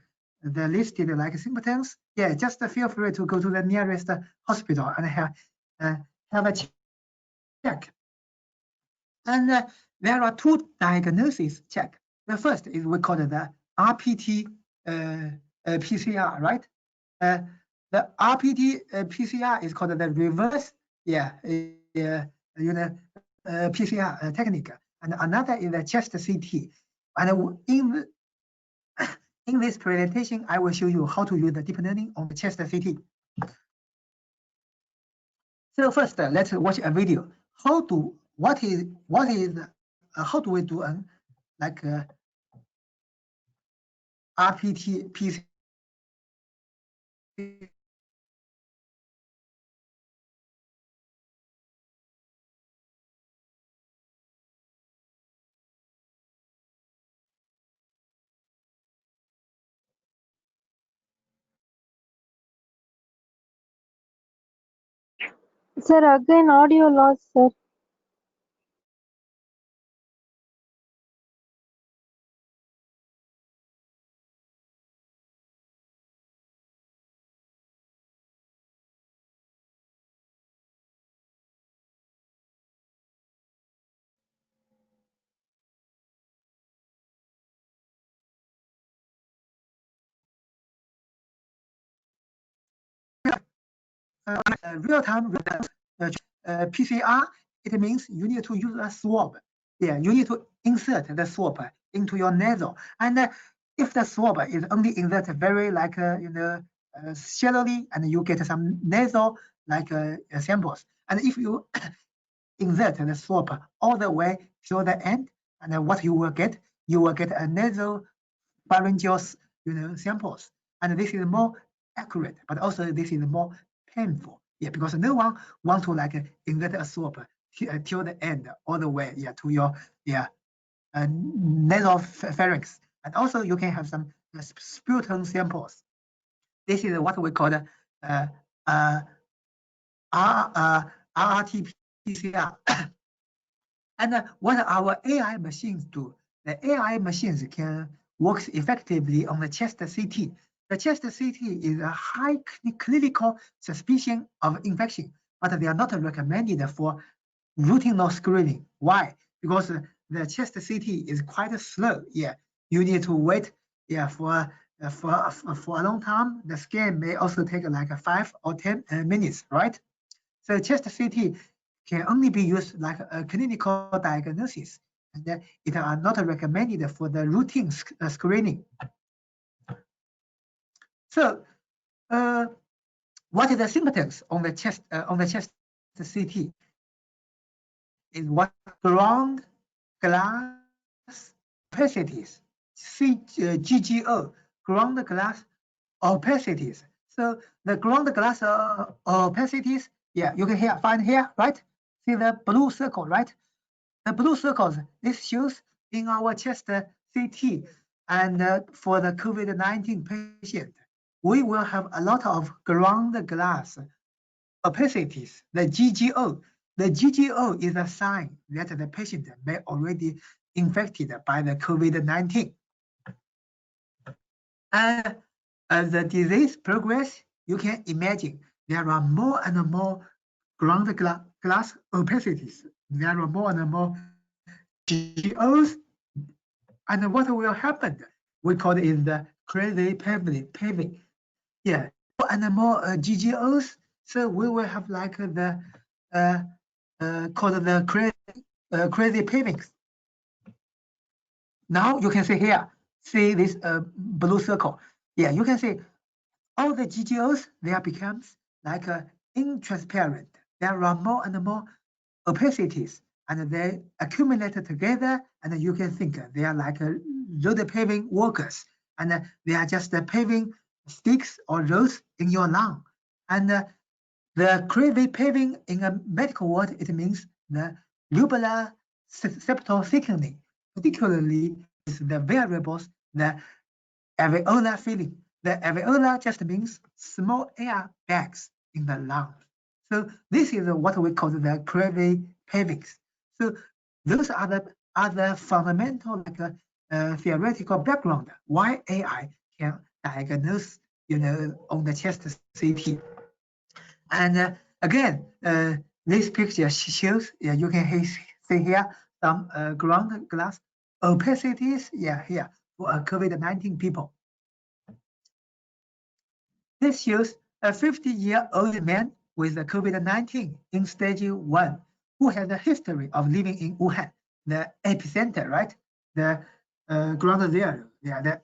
S3: listed like symptoms, just feel free to go to the nearest hospital and have a check. And there are 2 diagnosis check. The first is we call it the RPT PCR, right? The RPT PCR is called the reverse PCR technique. and another is the chest CT. And in this presentation, I will show you how to use the deep learning on the chest CT. So first, let's watch a video. How do we do an RPT PC?
S7: Sir, again audio loss, sir.
S3: Real-time PCR, it means you need to use a swab. Yeah, you need to insert the swab into your nasal. And if the swab is only inserted very shallowly, and you get some nasal samples. And if you insert the swab all the way to the end, and what you will get a nasal pharyngeal samples. And this is more accurate, but also this is more painful. Yeah, because no one wants to insert a swab till the end, all the way to your nasal pharynx. And also you can have some sputum samples. This is what we call the RT-PCR. And what our AI machines do, the AI machines can work effectively on the chest CT. The chest CT is a high clinical suspicion of infection, but they are not recommended for routine screening. Why? Because the chest CT is quite slow. Yeah, you need to wait. Yeah, for a long time. The scan may also take 5 or 10 minutes, right? So chest CT can only be used like a clinical diagnosis, and it are not recommended for the routine screening. So, what are the symptoms on the chest CT? Is what ground glass opacities, GGO, ground glass opacities. So the ground glass opacities, yeah, you can find here, right? See the blue circle, right? The blue circles, this shows in our chest CT. And for the COVID-19 patient, we will have a lot of ground glass opacities, the GGO. The GGO is a sign that the patient may already infected by the COVID-19. And as the disease progresses, you can imagine there are more and more ground glass opacities. There are more and more GGOs. And what will happen? We call it the crazy paving. Yeah, more and more GGOs. So we will have the called the crazy pavings. Now you can see here, see this blue circle. Yeah, you can see all the GGOs, they becomes intransparent. There are more and more opacities, and they accumulate together, and you can think they are like road paving workers, and they are just paving sticks or roads in your lung. And the crazy paving in a medical word, it means the lobular septal thickening, particularly is the variables, the alveolar filling. The alveolar just means small air bags in the lungs. So this is what we call the crazy pavings. So those are the fundamental theoretical background why AI can diagnose on the chest CT. And again, this picture shows, you can see here some ground glass opacities, here for COVID-19 people. This shows a 50-year-old man with COVID-19 in stage 1 who has a history of living in Wuhan. the epicenter, right? The ground zero, yeah, the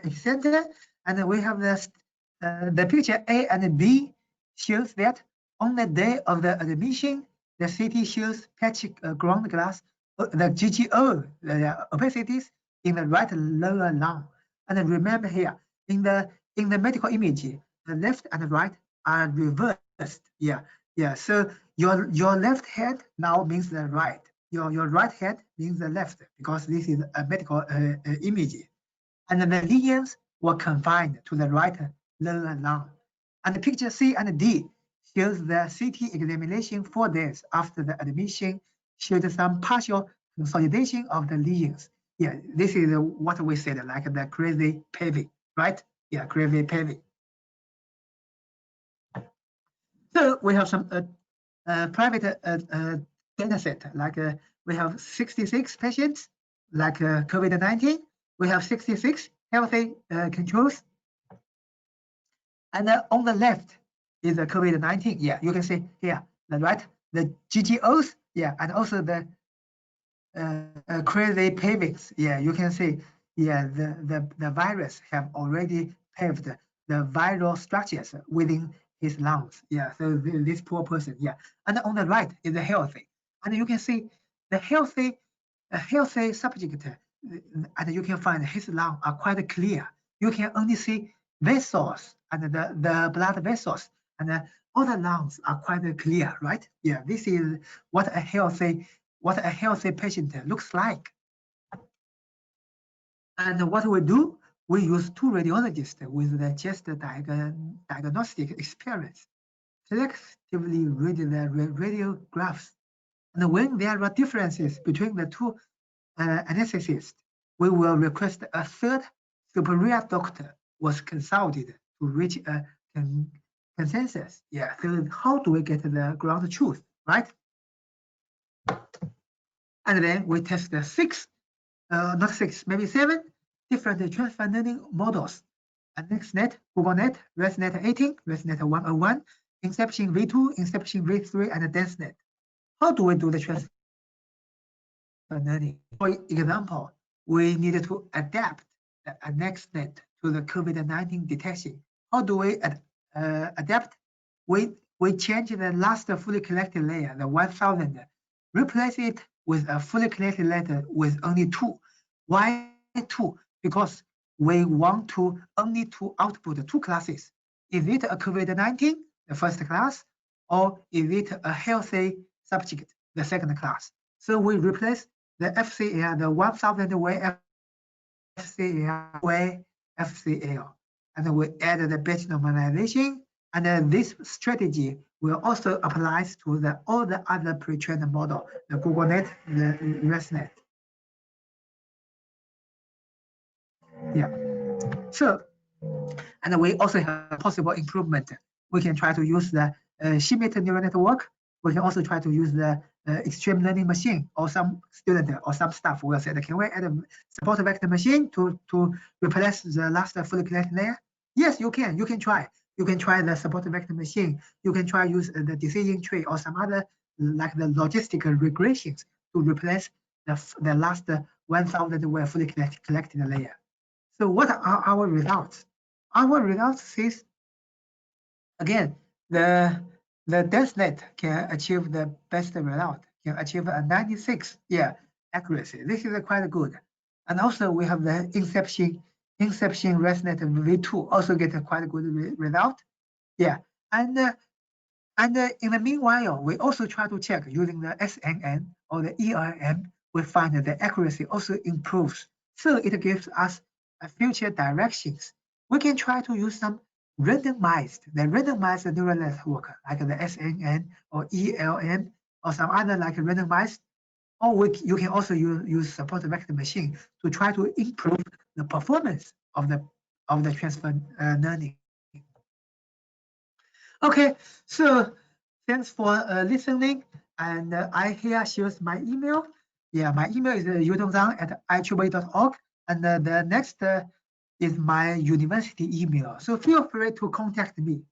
S3: epicenter, and then we have the picture A and B shows that on the day of the admission, the CT shows patchy ground glass, the GGO, the opacities in the right lower lung. And then remember here, in the medical image, the left and the right are reversed. Yeah, yeah. So your left hand now means the right. Your right hand means the left because this is a medical image. And the lesions were confined to the right lower lung. And the picture C and D shows the CT examination 4 days after the admission showed some partial consolidation of the lesions. Yeah, this is what we said, like the crazy paving, right? Yeah, crazy paving. So we have some private data set, like we have 66 patients, like COVID-19. We have 66 healthy controls. And on the left is the COVID-19. Yeah, you can see here, the right, the GGOs, yeah, and also the crazy pavings. Yeah, you can see, yeah, the virus have already paved the viral structures within his lungs. Yeah, so this poor person, yeah. And on the right is the healthy. And you can see the healthy subject, and you can find his lungs are quite clear. You can only see vessels and the blood vessels, and all the lungs are quite clear, right? Yeah, this is what a healthy patient looks like. And what we do, we use 2 radiologists with the chest diagnostic experience, selectively read the radiographs. And when there are differences between the 2 anesthetists, we will request a 3rd superior doctor was consulted to reach a consensus. Yeah, so how do we get the ground truth, right? And then we test the 6, not 6, maybe 7 different transfer learning models. NextNet, GoogleNet, ResNet 18, ResNet 101, Inception V2, Inception V3, and DenseNet. How do we do the transfer learning? For example, we needed to adapt the NextNet to the COVID-19 detection. How do we adapt? We change the last fully collected layer, the 1000, replace it with a fully collected layer with only 2. Why 2? Because we want to only to output 2 classes. Is it a COVID-19, the 1st class, or is it a healthy subject, the 2nd class? So we replace the FCL, the 1000 way FCL way FCL, and we add the batch normalization. And then this strategy will also apply to all the other pre-trained model, the GoogleNet, the ResNet. Yeah. So, and we also have possible improvement. We can try to use the Schmidt neural network. We can also try to use the extreme learning machine, or some student or some staff will say, can we add a support vector machine to replace the last fully collected layer? Yes, you can. You can try. You can try the support vector machine. You can try use the decision tree or some other, like the logistical regressions, to replace the last 1000 were fully collected layer. So what are our results? Our results is, again, the DenseNet can achieve the best result, can achieve a 96 accuracy. This is quite good. And also we have the Inception ResNet V2 also get a quite good result. Yeah, and in the meanwhile, we also try to check using the SNN or the ERM. We find that the accuracy also improves. So it gives us future directions. We can try to use some randomized neural network like the SNN or ELM or some other like randomized, or you can also use support vector machine to try to improve the performance of the transfer learning. Okay, so thanks for listening, and I here shows my email. Yeah, my email is yudongzhang@itriple.org, and the next is my university email. So feel free to contact me.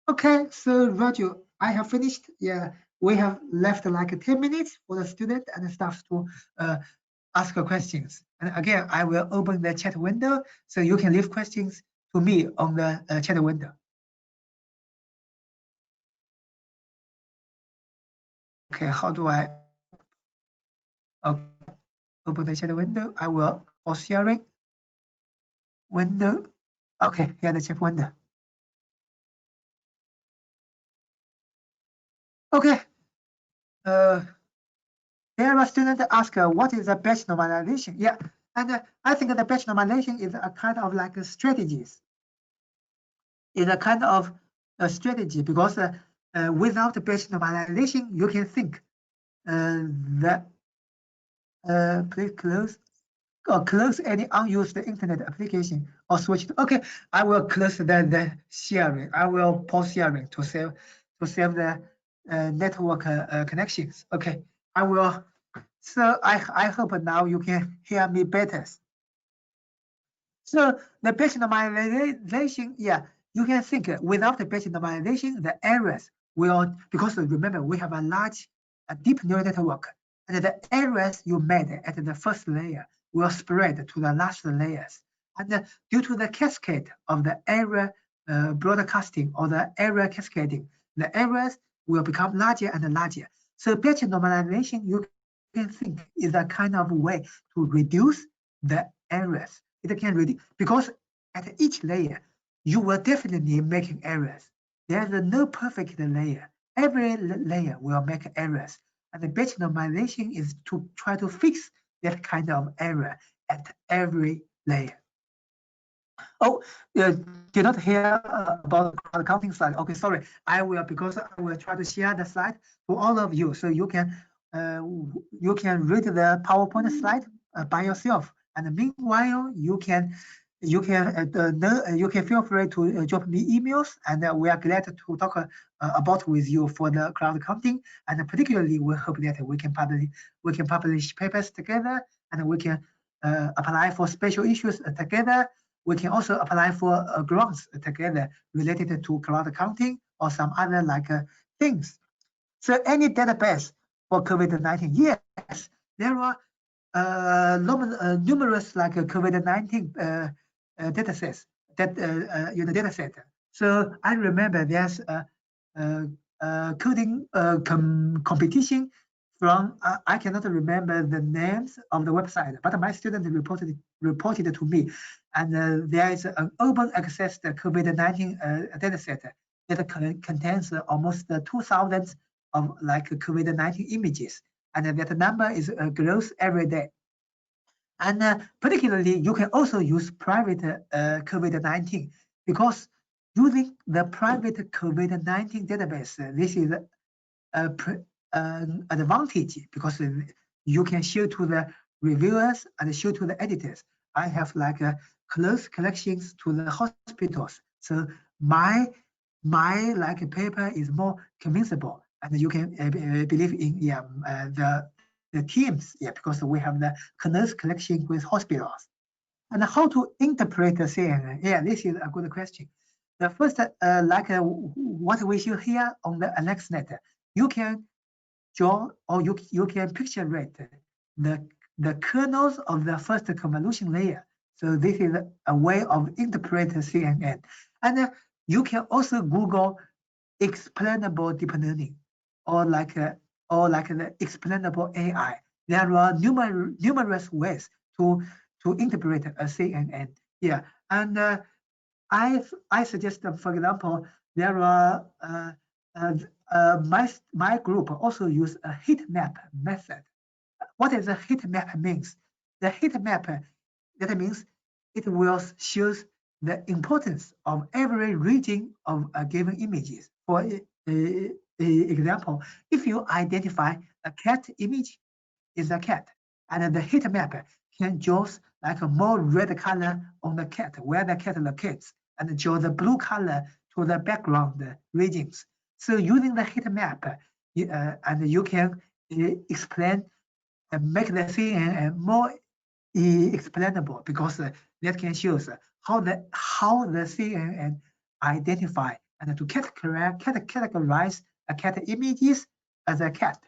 S3: Okay, so Roger, I have finished. Yeah, we have left like 10 minutes for the student and the staff to ask questions. And again, I will open the chat window so you can leave questions to me on the chat window. Okay, how do I open the chat window? I will pause sharing window. Okay, here the chat window. Okay. There are students ask what is the batch normalization? Yeah, and I think the batch normalization is a kind of like a strategies. It's a kind of a strategy because without the batch normalization, you can think that please close or close any unused internet application or switch to, okay, I will close the sharing. I will pause sharing to save the network connections. Okay, I will. So I hope now you can hear me better. So the batch normalization, yeah, you can think without the batch normalization, the errors will, because remember we have a deep neural network, and the errors you made at the first layer will spread to the last layers. And due to the cascade of the error broadcasting or the error cascading, the errors will become larger and larger. So batch normalization, you can think is a kind of way to reduce the errors. It can reduce because at each layer, you will definitely making errors. There's no perfect layer. Every layer will make errors. And the batch normalization is to try to fix that kind of error at every layer. Oh, did not hear about the counting slide. Okay, sorry. I will, because I will try to share the slide to all of you, so you can read the PowerPoint slide by yourself. And meanwhile, you can feel free to drop me emails, and we are glad to talk about with you for the crowd counting. And particularly, we hope that we can publish papers together, and we can apply for special issues together. We can also apply for grants together related to cloud accounting or some other like things. So any database for COVID-19, yes, there are numerous like COVID-19 datasets that dataset. So I remember there's a coding competition from I cannot remember the names of the website, but my student reported to me, and there is an open access COVID-19 dataset that contains almost 2,000 of like COVID-19 images, and that number is grows every day. And particularly, you can also use private COVID-19 because using the private COVID-19 database, this is an advantage because you can show to the reviewers and show to the editors. I have like close connections to the hospitals, so my like paper is more convincible, and you can believe in the teams, because we have the close connection with hospitals. And how to interpret the CNN? Yeah, this is a good question. The first, what we show here on the ImageNet, you can draw or you can picture rate the kernels of the first convolution layer. So this is a way of interpreting CNN. And you can also Google explainable deep learning or like the explainable AI. There are numerous ways to interpret a CNN. Yeah, and I suggest, for example, there are my group also use a heat map method. What is a heat map means? The heat map, that means it will shows the importance of every region of a given images. For example, if you identify a cat image is a cat, and the heat map can draw like a more red color on the cat where the cat locates, and draw the blue color to the background regions. So using the heat map, and you can explain and make the thing more explainable, because that can show how the CNN identify and to categorize a cat images as a cat.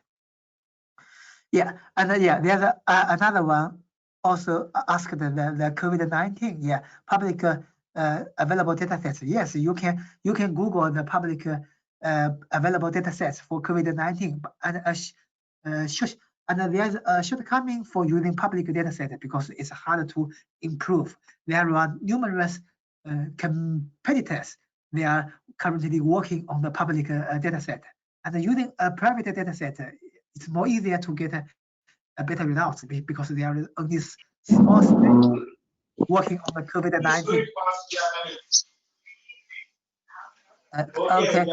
S3: Yeah, and yeah, there's another one also asked the COVID-19. Yeah, public available data sets. Yes, you can Google the public available data sets for COVID-19, and there's a shortcoming for using public data set because it's hard to improve. There are numerous competitors. They are currently working on the public data set, and using a private data set, it's more easier to get a better results because there are only small studies working on the COVID-19. Okay.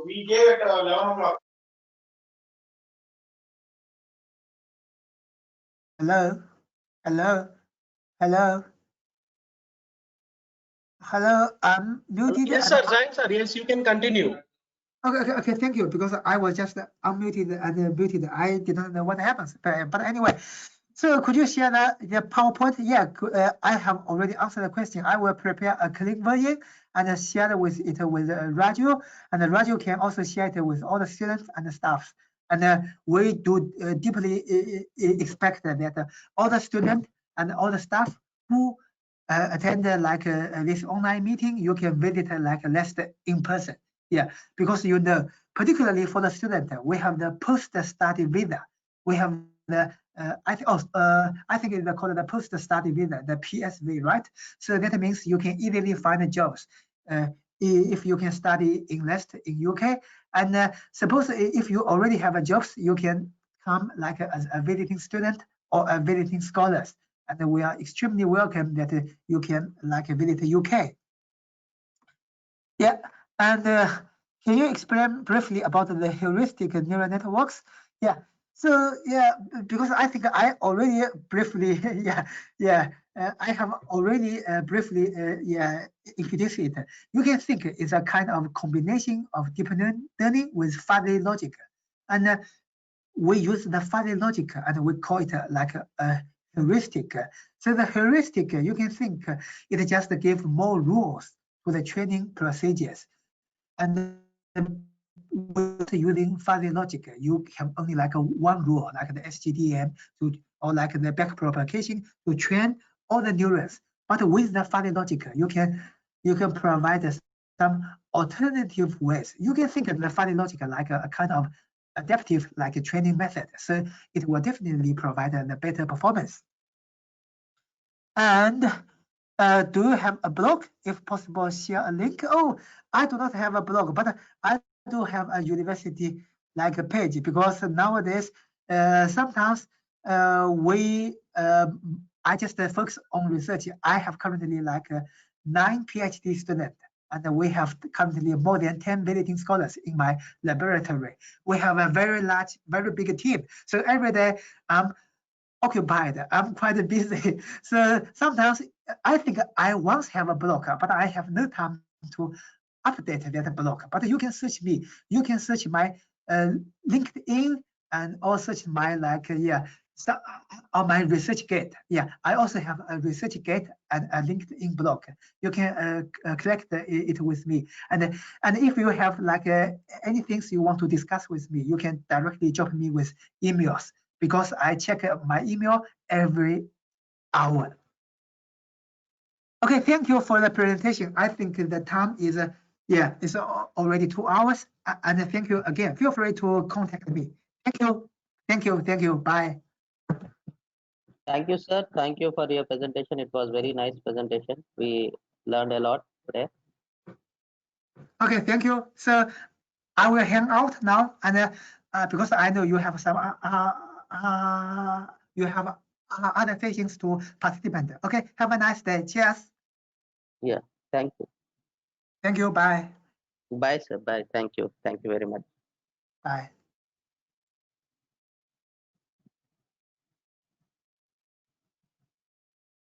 S12: We gave it 11 o'clock.
S3: Hello. I'm muted.
S11: Yes, sir. Thanks, sir. Yes, you can continue.
S3: Okay. Thank you. Because I was just unmuted and muted. I didn't know what happens. But anyway, so could you share the PowerPoint? Yeah, I have already answered the question. I will prepare a clean version and share it with Raju, and Raju can also share it with all the students and the staff. And we do deeply expect that all the students and all the staff who attend this online meeting, you can visit less in person. Yeah, because particularly for the student, we have the post-study visa. We have the I think it's called the post-study visa, the PSV, right? So that means you can easily find jobs if you can study English in UK. And suppose if you already have a jobs, you can come as a visiting student or a visiting scholars. And we are extremely welcome that you can visit UK. Yeah, and can you explain briefly about the heuristic neural networks? Yeah. So yeah, because I think I already briefly I have already briefly introduced it. You can think it's a kind of combination of deep learning with fuzzy logic, and we use the fuzzy logic and we call it a heuristic. So the heuristic, you can think it just gives more rules to the training procedures, and with using fuzzy logic, you have only one rule, like the SGDM or the backpropagation to train all the neurons. But with the fuzzy logic, you can provide some alternative ways. You can think of the fuzzy logic like a kind of adaptive training method. So it will definitely provide a better performance. And do you have a blog? If possible, share a link. Oh, I do not have a blog, but I do have a university page, because nowadays sometimes I just focus on research. I have currently 9 PhD students, and we have currently more than 10 visiting scholars in my laboratory. We have a very large, very big team. So every day I'm occupied. I'm quite busy. So sometimes I think I once have a blog, but I have no time to update that blog. But you can search me. You can search my LinkedIn and also search my on my ResearchGate. Yeah, I also have a ResearchGate and a LinkedIn blog. You can collect it with me. And if you have any things you want to discuss with me, you can directly drop me with emails, because I check my email every hour. Okay, thank you for the presentation. I think the time is it's already 2 hours. And thank you again. Feel free to contact me. Thank you. Bye.
S4: Thank you, sir. Thank you for your presentation. It was very nice presentation. We learned a lot today.
S3: Okay, thank you. So I will hang out now, and because I know you have some other things to participate. Okay, have a nice day. Cheers.
S4: Yeah, thank you.
S3: Thank you. Bye.
S4: Bye, sir. Bye. Thank you. Thank you very much.
S3: Bye.